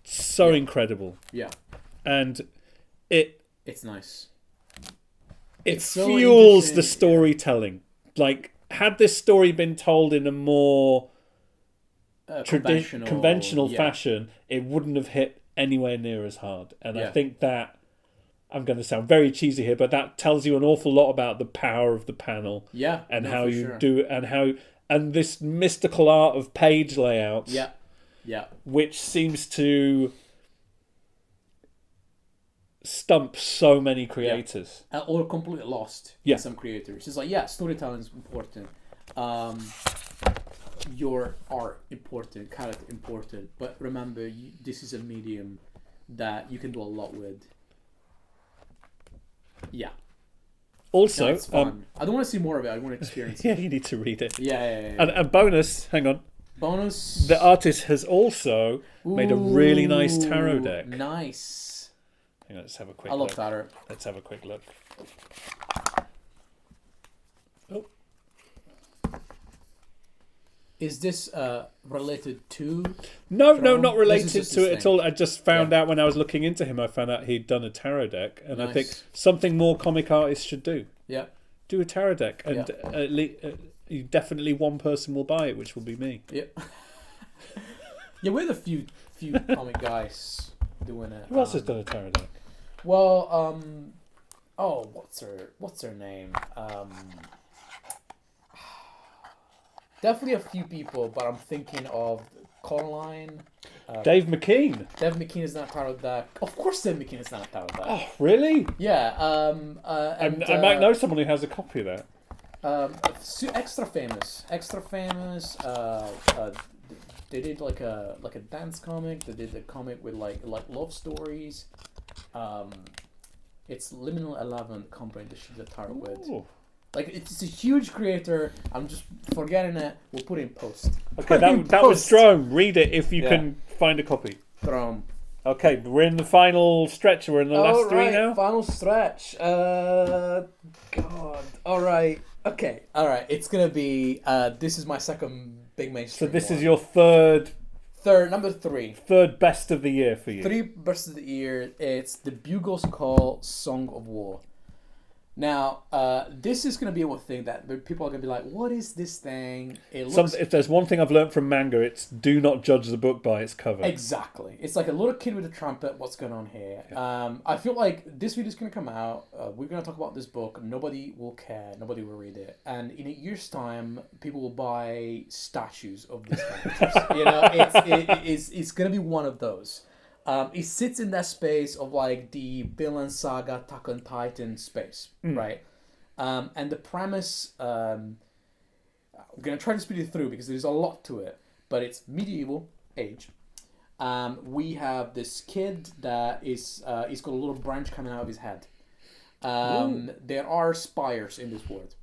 so incredible. Yeah. And it's nice. It so fuels the storytelling. Like, had this story been told in a more conventional fashion, it wouldn't have hit anywhere near as hard. And I think that, I'm going to sound very cheesy here, but that tells you an awful lot about the power of the panel. Yeah. And how you do it, and this mystical art of page layouts. Yeah. Yeah. Which seems to stump so many creators. Or completely lost in some creators. It's like, storytelling is important. Your art important, character important. But remember, this is a medium that you can do a lot with. Yeah. Also, it's fun. I don't want to see more of it. I want to experience it. Yeah, you need to read it. Yeah. And bonus, hang on. Bonus. The artist has also made a really nice tarot deck. Nice. Hang on, let's have a quick look. I love tarot. Let's have a quick look. Oh. Is this related to? No, not related to it at all. I just found out when I was looking into him, I found out he'd done a tarot deck. And I think something more comic artists should do. Yeah. Do a tarot deck. And at least, definitely one person will buy it, which will be me. Yeah. Yeah, we're the few comic guys doing it. Who else has done a tarot deck? Well, what's her name? Definitely a few people, but I'm thinking of Coraline. Dave McKean. Dave McKean is not a tarot deck. Of course, Dave McKean is not a tarot deck. Oh, really? Yeah. And I might know someone who has a copy of that. Extra famous. They did like a dance comic. They did a comic with like love stories. It's Liminal 11 company that she did a tarot with. Like, it's a huge creator. I'm just forgetting it. We'll put it in post. Okay, that was Drome. Read it if you can find a copy. Drome. Okay, we're in the final stretch. We're in the last three now. Final stretch. God. All right. Okay. All right. It's gonna be. This is my second big mainstream. So this is your number 3. Third best of the year for you. 3 best of the year. It's The Bugle's Call, Song of War. Now, this is going to be a thing that people are going to be like, what is this thing? If there's one thing I've learned from manga, it's do not judge the book by its cover. Exactly. It's like a little kid with a trumpet. What's going on here? Yeah. I feel like this video is going to come out. We're going to talk about this book. Nobody will care. Nobody will read it. And in a year's time, people will buy statues of these characters. It's going to be one of those. It sits in that space of like the Villain Saga, Attack on Titan space, right? And the premise, I'm gonna try to speed it through because there's a lot to it, but it's medieval age. We have this kid that he's got a little branch coming out of his head. There are spires in this world.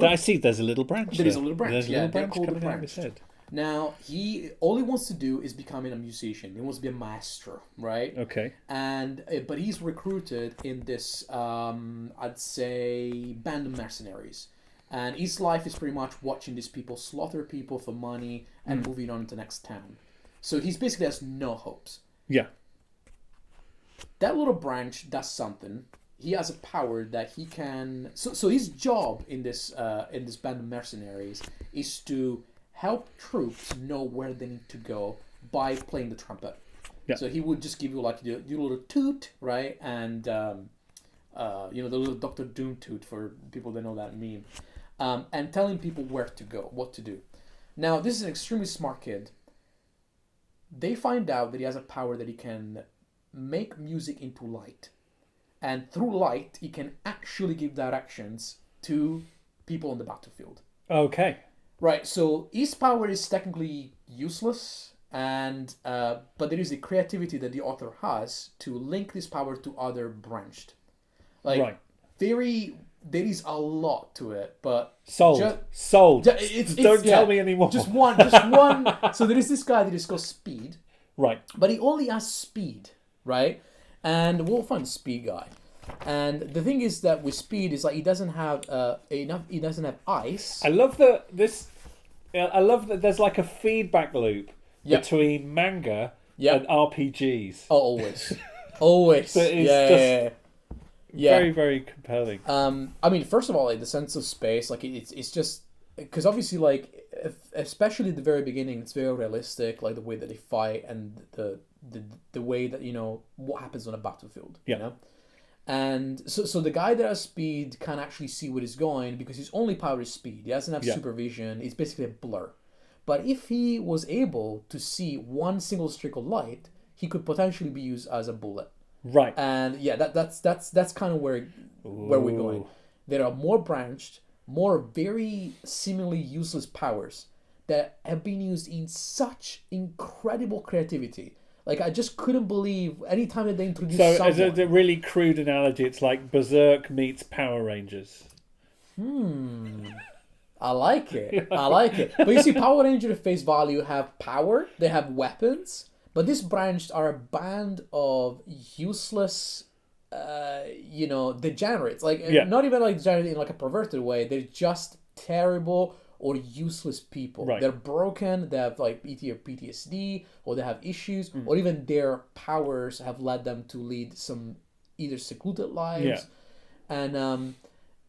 I see. There's a little branch. There is a little branch. There's a little branch called coming out of his head. Now, all he wants to do is becoming a musician. He wants to be a maestro, right? Okay. But he's recruited in this, I'd say, band of mercenaries. And his life is pretty much watching these people slaughter people for money and moving on to the next town. So he basically has no hopes. Yeah. That little branch does something. He has a power that he can... So his job in this band of mercenaries is to help troops know where they need to go by playing the trumpet. Yeah. So he would just give you like your little toot, right? And the little Dr. Doom toot for people that know that meme. And telling people where to go, what to do. Now, this is an extremely smart kid. They find out that he has a power that he can make music into light. And through light, he can actually give directions to people on the battlefield. Okay. Right, so his power is technically useless, but there is a creativity that the author has to link this power to other branched. Very there is a lot to it, but Sold. Sold. Don't tell me anymore. Just one. So there is this guy that is called Speed, Right. but he only has speed, right? And we'll find Speed guy. And the thing is that with Speed is like he doesn't have enough. He doesn't have ice. I love that there's like a feedback loop Yep. between manga Yep. and RPGs. Oh, always, always. So it's very, very compelling. I mean, first of all, like the sense of space, like it's just because obviously, like especially at the very beginning, it's very realistic, like the way that they fight and the way that what happens on a battlefield. Yeah. You know, and so the guy that has speed can actually see where he's going because his only power is speed. He doesn't have supervision. It's basically a blur. But if he was able to see one single streak of light, he could potentially be used as a bullet. Right. And yeah, that's kind of where we're going. There are more branched, more very seemingly useless powers that have been used in such incredible creativity. Like I just couldn't believe any time that they introduced So as someone. a really crude analogy, it's like Berserk meets Power Rangers. I like it. I like it. But you see, Power Ranger at face value have power. They have weapons. But these branched are a band of useless, degenerates. Like not even like degenerate in like a perverted way. They're just terrible or useless people. Right. They're broken. They have like PTSD, or they have issues, or even their powers have led them to lead some either secluded lives,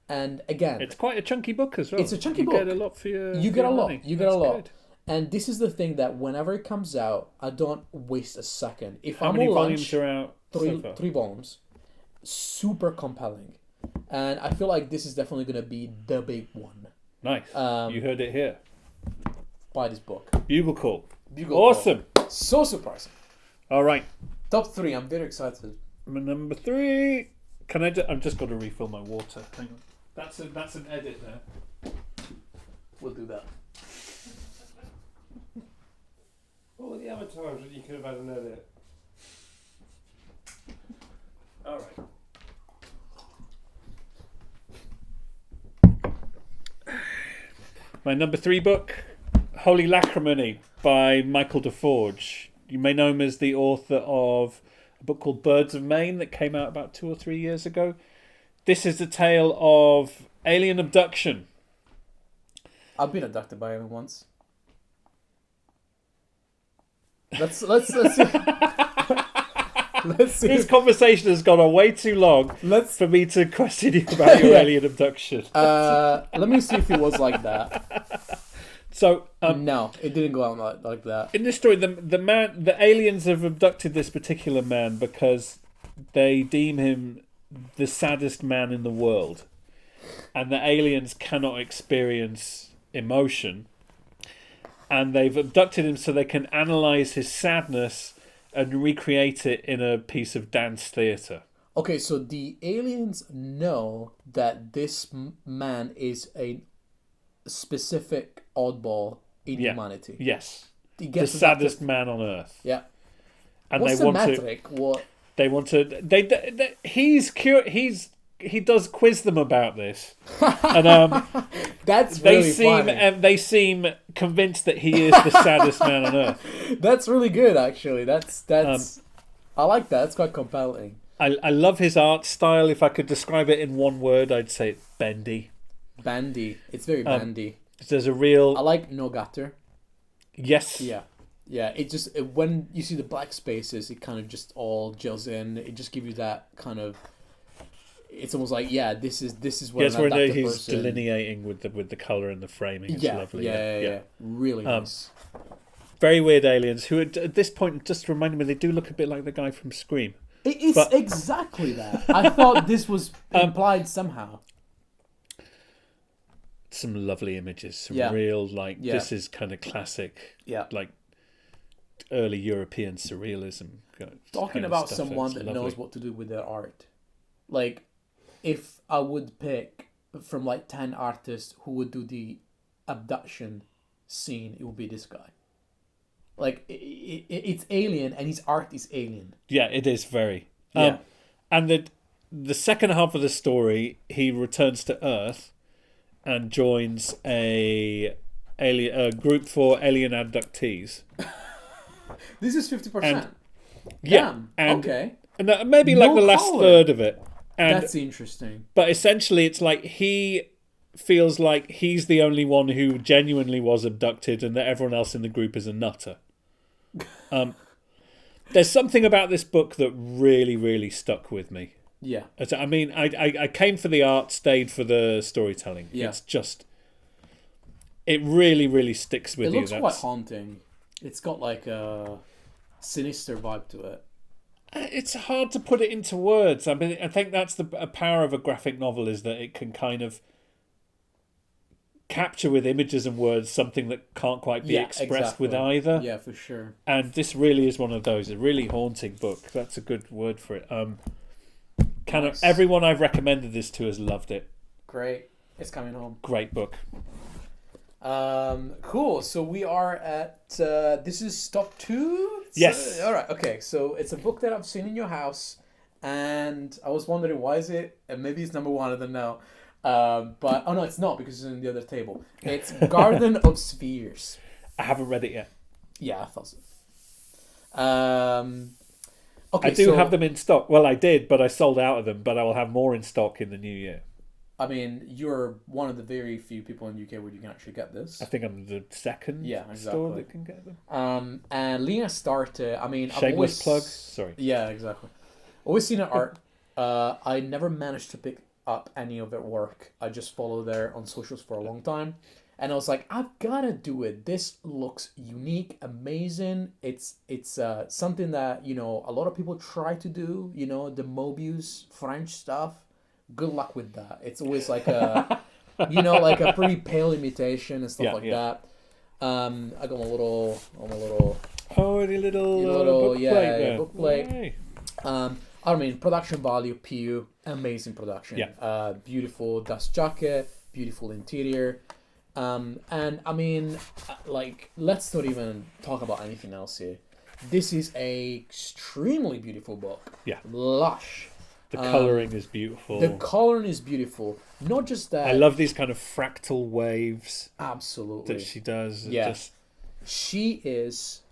and again, It's quite a chunky book as well. It's a chunky book. You get a lot for your you get a lot. money. You get a That's lot. good. And this is the thing that whenever it comes out, I don't waste a second. If How I'm many on volumes lunch, are out so far? three volumes, super compelling, and I feel like this is definitely going to be the big one. Nice. You heard it here. Buy this book. Bugle Call. Bugle Awesome. Call. So surprising. All right. Top 3. I'm very excited. My number 3. Can I? I've just got to refill my water. Hang on. That's an edit there. We'll do that. All the other times that you could have had an edit. All right. My number 3 book, Holy Lacrimony by Michael DeForge. You may know him as the author of a book called Birds of Maine that came out about 2 or 3 years ago. This is the tale of alien abduction. I've been abducted by him once. Let's see. Let's see. This conversation has gone on way too long for me to question you about your alien abduction. Let me see if it was like that. So no, it didn't go out like that. in this story, the aliens have abducted this particular man because they deem him the saddest man in the world, and the aliens cannot experience emotion, and they've abducted him so they can analyze his sadness and recreate it in a piece of dance theatre. Okay, so the aliens know that this man is a specific oddball in humanity. Yes, He the gets saddest man on earth. Yeah. And What's they the want metric? What? They want to. He does quiz them about this, and That's really funny. they seem convinced that he is the saddest man on earth. That's really good, actually. That's I like that. It's quite compelling. I love his art style. If I could describe it in one word, I'd say it's bendy. Bandy. It's very bandy. There's a real I like no gutter. yes. Yeah. Yeah, when you see the black spaces, it kind of just all gels in. It just gives you that kind of. It's almost like this is what. Yes, where he's person... delineating with the color and the framing. It's lovely. Yeah. Really nice. Very weird aliens who at this point just reminded me they do look a bit like the guy from Scream. It's exactly that. I thought this was implied somehow. Some lovely images, some real this is kind of classic. Yeah. Like early European surrealism. Talking about someone that knows what to do with their art. Like, if I would pick from 10 artists who would do the abduction scene, it would be this guy. Like, it's alien and his art is alien. Yeah, it is very. Yeah. And the second half of the story, he returns to Earth and joins a group for alien abductees. This is 50%. Yeah, Damn. and, Okay. and maybe like No the last color. third of it. And, That's interesting. but essentially, it's like he feels like he's the only one who genuinely was abducted, and that everyone else in the group is a nutter. There's something about this book that really, really stuck with me. Yeah. I mean, I came for the art, stayed for the storytelling. Yeah. It's just, it really, really sticks with It you. looks quite haunting. It's got like a sinister vibe to it. It's hard to put it into words. I mean, I think that's a power of a graphic novel, is that it can kind of capture with images and words something that can't quite be expressed with either. Yeah, for sure. And this really is one of those, a really haunting book. That's a good word for it. Nice. Everyone I've recommended this to has loved it. Great. It's coming home. Great book. Cool. So we are at this is stop 2. Yes. All right. Okay. So it's a book that I've seen in your house, and I was wondering why is it, and maybe it's number 1. I don't know. But oh no, it's not, because it's in the other table. It's Garden of Spheres. I haven't read it yet. Yeah, I thought so. Okay, I do have them in stock. Well, I did, but I sold out of them. But I will have more in stock in the new year. I mean, you're one of the very few people in the UK where you can actually get this. I think I'm the second store exactly. that can get them. And Lena started. I mean, shameless I've always, plug. Sorry. Yeah, exactly. Always seen her art. I never managed to pick up any of their work. I just followed her on socials for a long time, and I was like, I've gotta do it. This looks unique, amazing. It's something that, you know, a lot of people try to do. You know, the Mobius French stuff. Good luck with that. It's always like a, you know, like a pretty pale imitation and stuff that. I got my little Holy little book plate there. book plate. Yay. I mean, production value, PU, amazing production. Yeah. Beautiful dust jacket, beautiful interior. And I mean, like, let's not even talk about anything else here. This is a extremely beautiful book. Yeah. Lush. The colouring is beautiful. The colouring is beautiful. Not just that. I love these kind of fractal waves Absolutely. that she does. Yeah. She is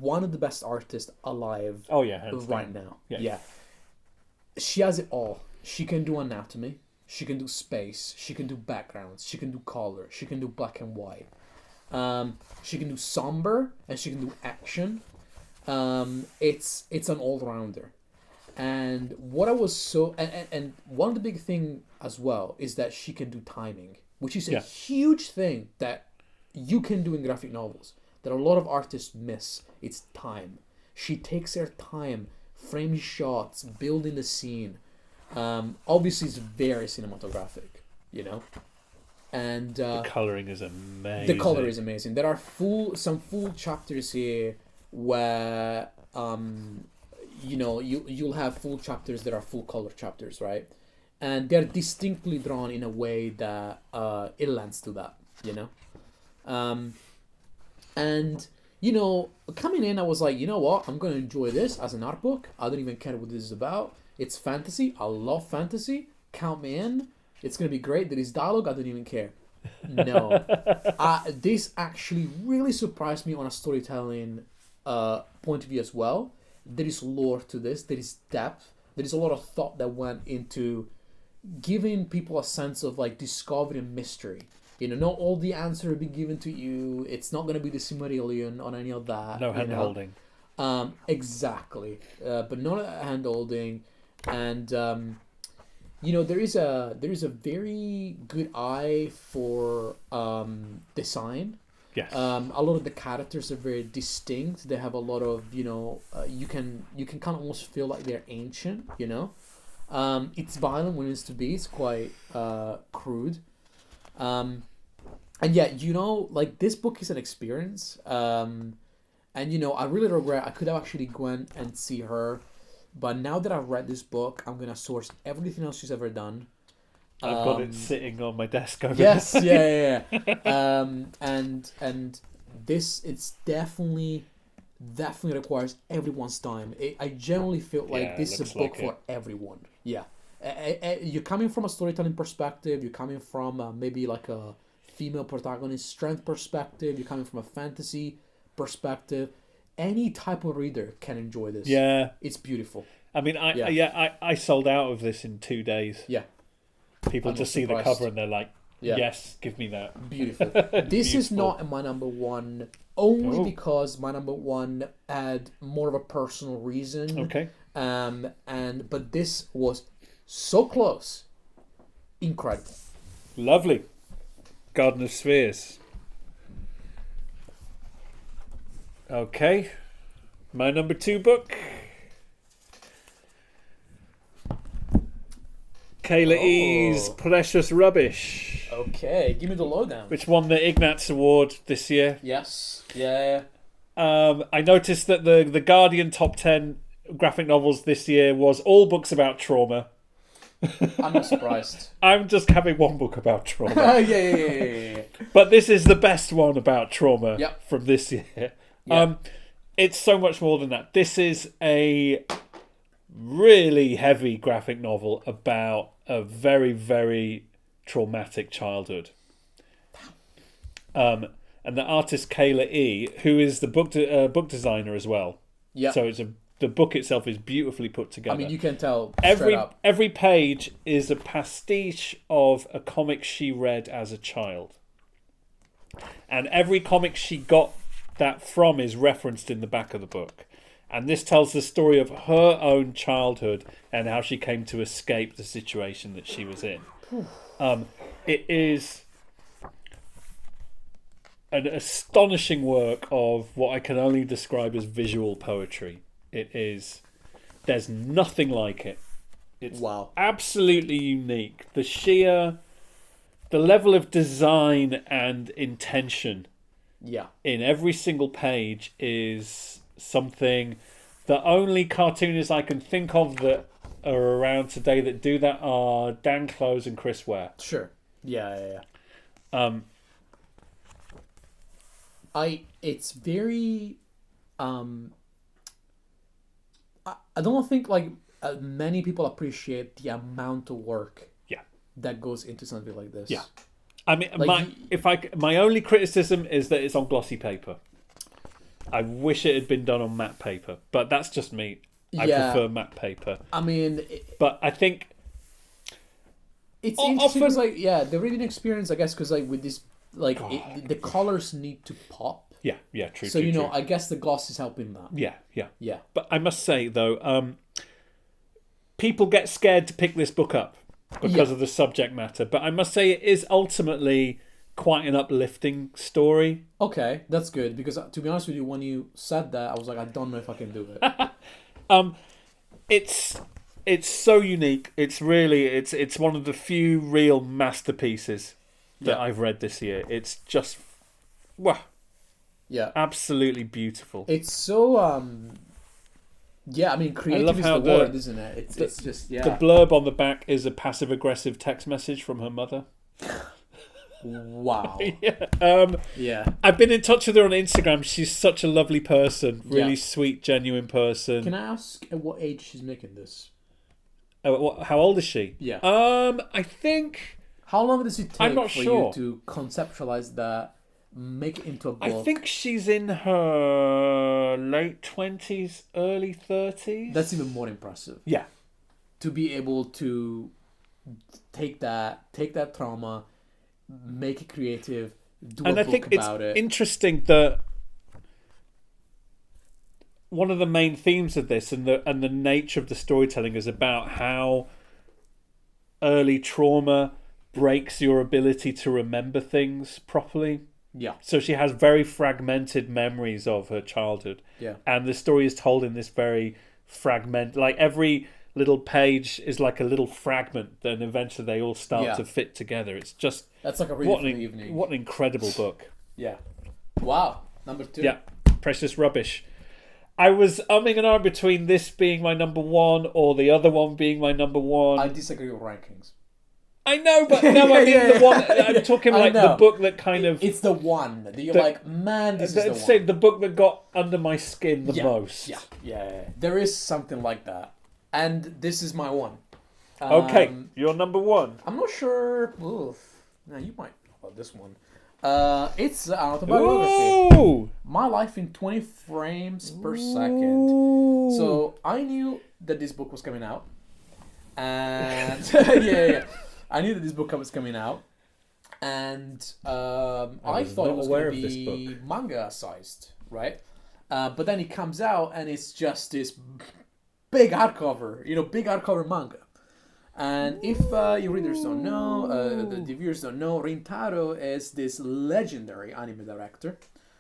one of the best artists alive right now. Yeah. She has it all. She can do anatomy. She can do space. She can do backgrounds. She can do color. She can do black and white. She can do somber, and she can do action. It's an all-rounder. And what I was so... And one of the big thing as well is that she can do timing, which is a huge thing that you can do in graphic novels that a lot of artists miss. It's time. She takes her time, frame shots, building the scene. Obviously, it's very cinematographic, you know? And the colouring is amazing. The colour is amazing. There are some full chapters here where... you know, you'll have full chapters that are full color chapters, right? And they're distinctly drawn in a way that it lends to that, you know? And, you know, coming in, I was like, you know what? I'm going to enjoy this as an art book. I don't even care what this is about. It's fantasy. I love fantasy. Count me in. It's going to be great. There is dialogue. I don't even care. No. This actually really surprised me on a storytelling point of view as well. There is lore to this. There is depth. There is a lot of thought that went into giving people a sense of like discovery and mystery. You know, not all the answer will be given to you. It's not going to be the Silmarillion on any of that. No hand holding. Exactly. But not hand holding. And you know, there is a very good eye for design. Yes. A lot of the characters are very distinct. They have a lot of, you know, you can kind of almost feel like they're ancient, you know. It's violent when it's to be. It's quite crude. And yeah, you know, like, this book is an experience. And, you know, I really regret I could have actually gone and see her. But now that I've read this book, I'm going to source everything else she's ever done. I've got it sitting on my desk over yes, there. yeah. And this, it's definitely requires everyone's time. I generally feel like this is a book for everyone. Yeah, You're coming from a storytelling perspective. You're coming from maybe like a female protagonist strength perspective. You're coming from a fantasy perspective. Any type of reader can enjoy this. Yeah, it's beautiful. I mean, I sold out of this in 2 days. Yeah, people I'm just see the cover and they're like, yes, give me that. Beautiful. This is not my number one, only because my number one had more of a personal reason. Okay. But this was so close. Incredible. Lovely. Garden of Spheres. Okay. My number 2 book. Kayla E's Precious Rubbish. Okay, give me the lowdown. Which won the Ignatz Award this year. Yes. Yeah. I noticed that the Guardian top 10 graphic novels this year was all books about trauma. I'm not surprised. I'm just having one book about trauma. Yeah. But this is the best one about trauma from this year. Yep. It's so much more than that. This is a really heavy graphic novel about a very, very traumatic childhood. And the artist Kayla E, who is the book designer as well. Yeah. So the book itself is beautifully put together. I mean, you can tell every page is a pastiche of a comic she read as a child, and every comic she got that from is referenced in the back of the book. And this tells the story of her own childhood and how she came to escape the situation that she was in. It is an astonishing work of what I can only describe as visual poetry. There's nothing like it. It's absolutely unique. The level of design and intention in every single page is something that only cartoonists I can think of that are around today that do that are Dan Close and Chris Ware. Sure. Yeah. It's very I don't think many people appreciate the amount of work that goes into something like this. Yeah. I mean, my only criticism is that it's on glossy paper. I wish it had been done on matte paper, but that's just me. I prefer matte paper. I mean, but I think it's interesting because, the reading experience, I guess, because with this, the colors need to pop. Yeah, true. So true. I guess the gloss is helping that. Yeah. But I must say though, people get scared to pick this book up because of the subject matter. But I must say it is ultimately quite an uplifting story. Okay, that's good, because to be honest with you, when you said that, I was like, I don't know if I can do it. It's so unique. It's one of the few real masterpieces that I've read this year. It's just absolutely beautiful. It's so I mean, creative is the word, isn't it? It's just the blurb on the back is a passive aggressive text message from her mother. Wow. I've been in touch with her on Instagram. She's such a lovely person, really sweet, genuine person. Can I ask at what age she's making this? How old is she? Yeah. I think. How long does it take I'm not for sure. you to conceptualize that, make it into a book? I think she's in her late 20s, early 30s. That's even more impressive. Yeah. To be able to take that trauma, make it creative, do a book about it. And I think it's interesting that one of the main themes of this and the nature of the storytelling is about how early trauma breaks your ability to remember things properly. Yeah. So she has very fragmented memories of her childhood. Yeah. And the story is told in this very every little page is like a little fragment, then eventually they all start to fit together. It's just that's like a read for the evening. What an incredible book. Yeah. Wow. Number 2. Yeah. Precious Rubbish. I was umming and ahhing between this being my number 1 or the other one being my number 1. I disagree with rankings. I know, but no, I mean the one. I'm talking the book that kind of. It's the one that you're like, man, this is the one. Say the book that got under my skin the most. Yeah. There is something like that, and this is my one. Okay, you're number one. I'm not sure. Oof. Now you might know about this one. It's an autobiography. Ooh! My Life in 20 Frames per Second. So I knew that this book was coming out, and yeah. I knew that this book was coming out, and I thought it was going to be manga sized, right? But then it comes out and it's just this big hardcover, big hardcover manga. And if your readers don't know, the viewers don't know, Rintaro is this legendary anime director,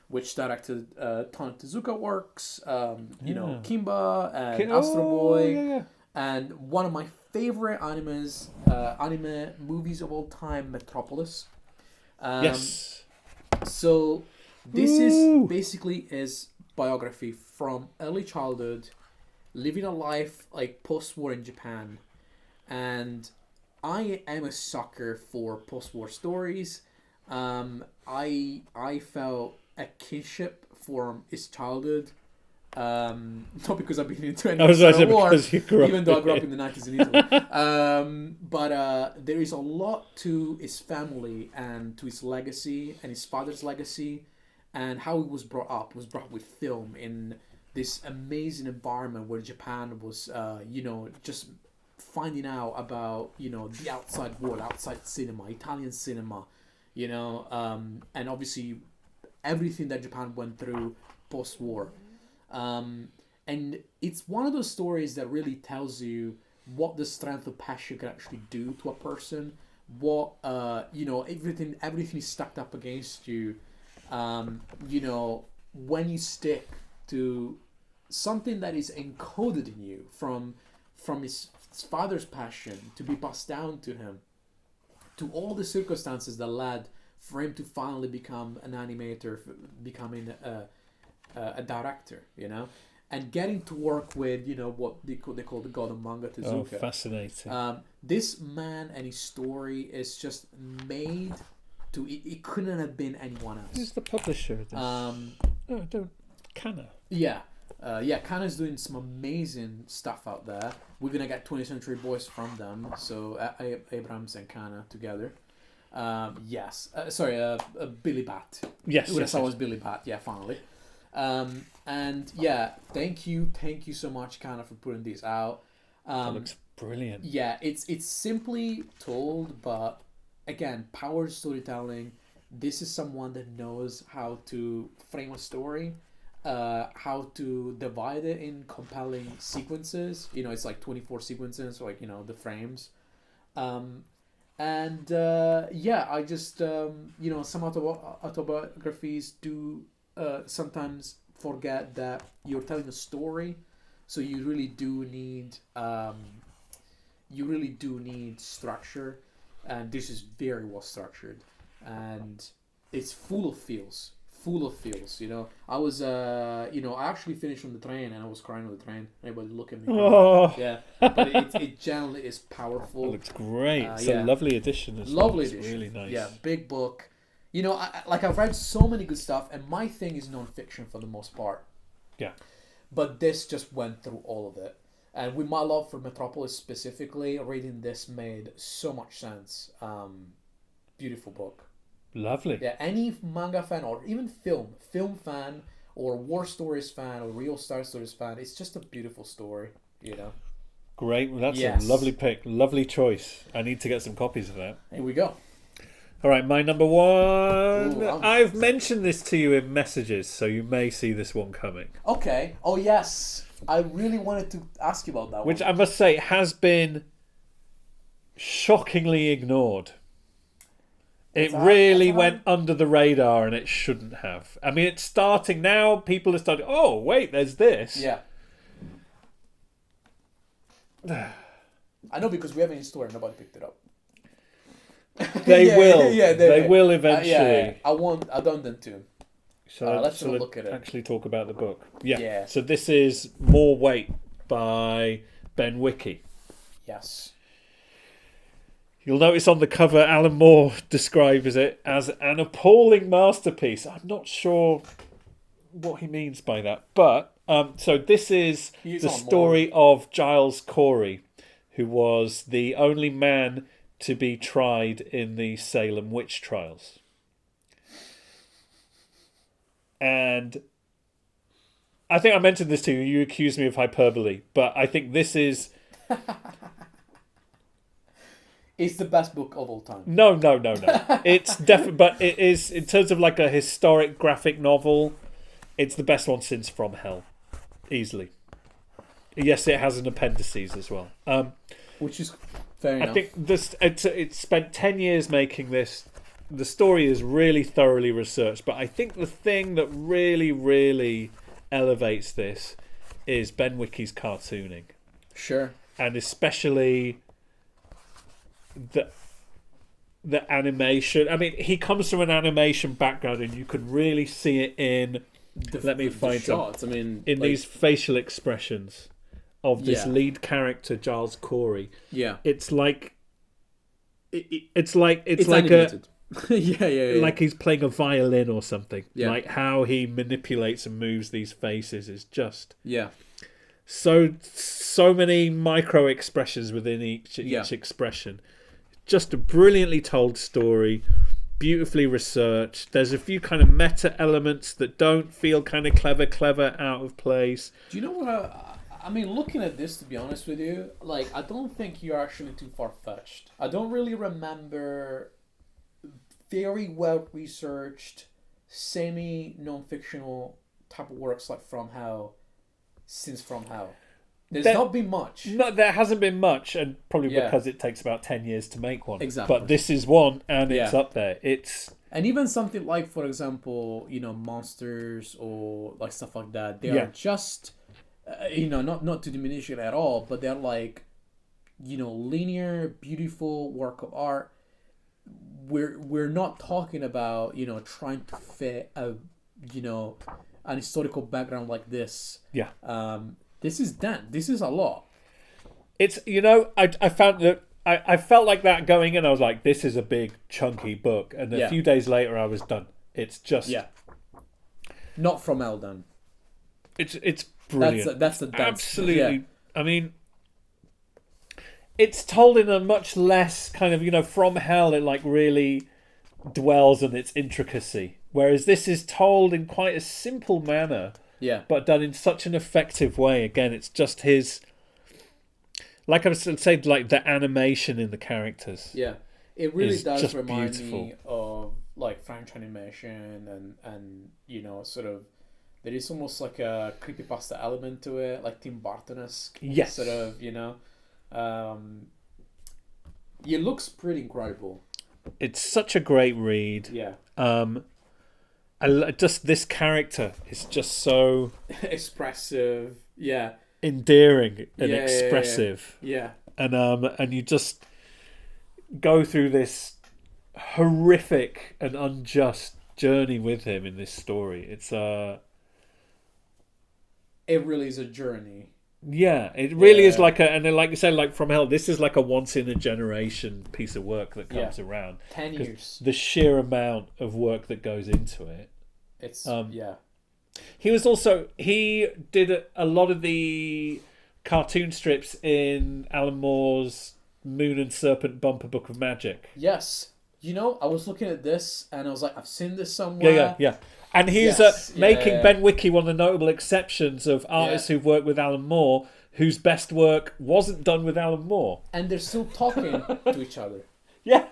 which directed Ton Tezuka works, Kimba and Astro Boy, and one of my favorite anime movies of all time, Metropolis. Yes. So this is basically his biography from early childhood, living a life like post-war in Japan. And I am a sucker for post-war stories. I felt a kinship for his childhood. Not because I've been into any war, even though I grew up in the 90s in Italy. But there is a lot to his family and to his legacy and his father's legacy and how he was brought up. He was brought up with film in this amazing environment where Japan was, just finding out about, the outside world, outside cinema, Italian cinema, and obviously everything that Japan went through post-war. And it's one of those stories that really tells you what the strength of passion can actually do to a person. What everything is stacked up against you. When you stick to something that is encoded in you from his father's passion to be passed down to him, to all the circumstances that led for him to finally become an animator, becoming a director, and getting to work with, what they call the god of manga, Tezuka. Oh, fascinating. This man and his story is just made to... It couldn't have been anyone else. Who's the publisher of this? Kana. Yeah. Kana's doing some amazing stuff out there. We're going to get 20th Century Boys from them. So, Abrams and Kana together. Billy Bat. Yes. Urasawa was Billy Bat. Yeah, finally. And yeah, thank you so much, Kana, for putting this out. That looks brilliant. Yeah, it's simply told, but again, power storytelling. This is someone that knows how to frame a story, how to divide it in compelling sequences. It's like 24 sequences, like the frames. I just some autobiographies do sometimes forget that you're telling a story, so you really do need structure, and this is very well structured, and it's full of feels. I was I actually finished on the train and I was crying on the train. Everybody look at me. Oh. Yeah, but it generally is powerful. It looks great. It's a lovely edition as well. Lovely edition. Really nice. Yeah, big book. I've read so many good stuff, and my thing is non-fiction for the most part. Yeah. But this just went through all of it. And with my love for Metropolis specifically, reading this made so much sense. Beautiful book. Lovely. Yeah, any manga fan or even film fan or war stories fan or real Star Stories fan, it's just a beautiful story, Great. Well, that's a lovely pick. Lovely choice. I need to get some copies of that. Here we go. All right, my number one. Ooh, I've mentioned this to you in messages, so you may see this one coming. Okay. Oh, yes. I really wanted to ask you about that Which one. I must say has been shockingly ignored. It really went under the radar, and it shouldn't have. I mean, it's starting now. People are starting, oh, wait, there's this. Yeah. I know, because we have it in store and nobody picked it up. They will. Yeah, they will eventually. Yeah. I want them to. Let's have a look at it. Actually talk about the book. Yeah. Yeah. So this is More Weight by Ben Wiki. Yes. You'll notice on the cover, Alan Moore describes it as an appalling masterpiece. I'm not sure what he means by that. But, so this is the story of Giles Corey, who was the only man to be tried in the Salem witch trials. And I think I mentioned this to you. You accused me of hyperbole, but I think this is... It's the best book of all time. No. It's definitely, but it is, in terms of like a historic graphic novel, it's the best one since From Hell, easily. Yes, it has an appendices as well. Which is fair enough. I think it spent 10 years making this. The story is really thoroughly researched, but I think the thing that really, really elevates this is Ben Wickie's cartooning. Sure. And especially the animation. I mean, he comes from an animation background, and you can really see it in. Let me find shots. I mean, in these facial expressions of this lead character, Giles Corey. Yeah, it's like it's like animated. Yeah. Like he's playing a violin or something. Yeah. Like how he manipulates and moves these faces is just so many micro expressions within each expression. Just a brilliantly told story, beautifully researched. There's a few kind of meta elements that don't feel kind of clever out of place. Do you know what I mean, looking at this, to be honest with you, like, I don't think you're actually too far-fetched. I don't really remember very well-researched, semi-non-fictional type of works like From Hell since From Hell. There's not been much. No, there hasn't been much, and probably because it takes about 10 years to make one. Exactly. But this is one, and it's up there. And even something like, for example, monsters or like stuff like that, they are just, not to diminish it at all, but they're like, linear, beautiful work of art. We're not talking about, trying to fit a, an historical background like this. Yeah. This is done. This is a lot. It's, I found that I felt like that going in. I was like, this is a big, chunky book. And a few days later, I was done. It's just... Yeah. Not From Hell done. It's brilliant. That's absolutely... Yeah. I mean, it's told in a much less kind of, From Hell, it like really dwells on its intricacy. Whereas this is told in quite a simple manner. Yeah. But done in such an effective way. Again, it's just his... Like I was saying, like the animation in the characters. Yeah. It really does remind beautiful. me of like French animation and sort of... There is almost like a creepypasta element to it, like Tim Burton-esque. Yes. Sort of, it looks pretty incredible. It's such a great read. Yeah. Just this character is just so expressive, endearing and expressive. Yeah. And you just go through this horrific and unjust journey with him in this story. It really is a journey. Yeah, it really is like and then like you said, like From Hell, this is like a once in a generation piece of work that comes around. 10 years. The sheer amount of work that goes into it. It's He did a lot of the cartoon strips in Alan Moore's Moon and Serpent Bumper Book of Magic. Yes. I was looking at this and I was like, I've seen this somewhere. Yeah. And he's making Ben Wickie one of the notable exceptions of artists who've worked with Alan Moore, whose best work wasn't done with Alan Moore. And they're still talking to each other. Yeah,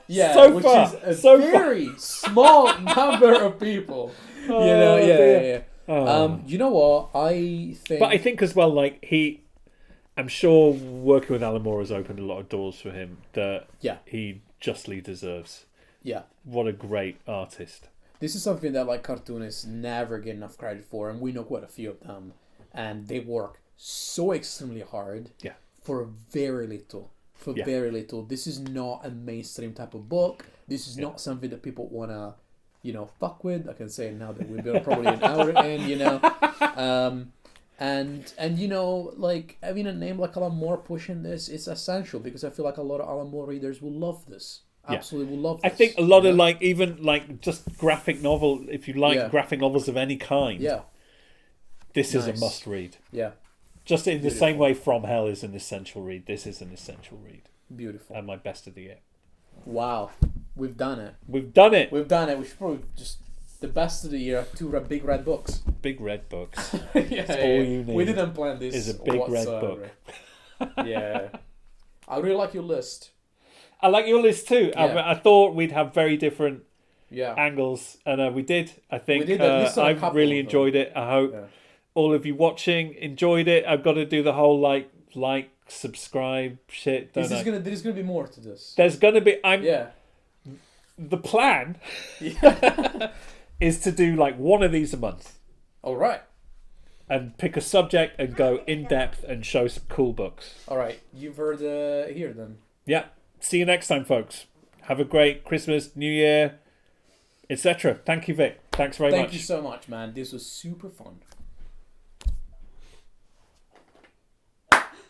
which is a very small number of people. Yeah. You know what? I think as well, like I'm sure working with Alan Moore has opened a lot of doors for him that he justly deserves. Yeah. What a great artist. This is something that like cartoonists never get enough credit for, and we know quite a few of them, and they work so extremely hard for very little. Very little. This is not a mainstream type of book. This is not something that people wanna, fuck with. I can say it now that we've been probably an hour in, and like having a name like Alan Moore pushing this, it's essential because I feel like a lot of Alan Moore readers will love this. Absolutely will love this. I think a lot of like even like just graphic novel, if you like graphic novels of any kind. Yeah. This is a must read. Yeah. Just in the same way From Hell is an essential read, this is an essential read. Beautiful. And my best of the year. Wow. We've done it. We've done it. We've done it. We should probably just... The best of the year, 2 big red books. Big red books. That's all you need. We didn't plan this. Is a big red book. Yeah. I really like your list. I like your list too. Yeah. I thought we'd have very different Yeah. angles, and we did. I think We did at least on a I've couple really of them. enjoyed it. I hope all of you watching enjoyed it. I've got to do the whole like, subscribe shit. Don't I? There's gonna be more to this. There's gonna be. Yeah. The plan is to do like one of these a month. All right. And pick a subject and go in depth and show some cool books. All right. You've heard here then. Yeah. See you next time, folks. Have a great Christmas, New Year, etc. Thank you, Vic. Thanks very much. Thank you so much, man. This was super fun.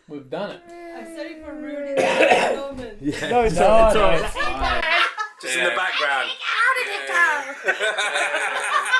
We've done it. I'm sorry for ruining that moment. Yeah. No, it's all right. Just in the background. How did it go?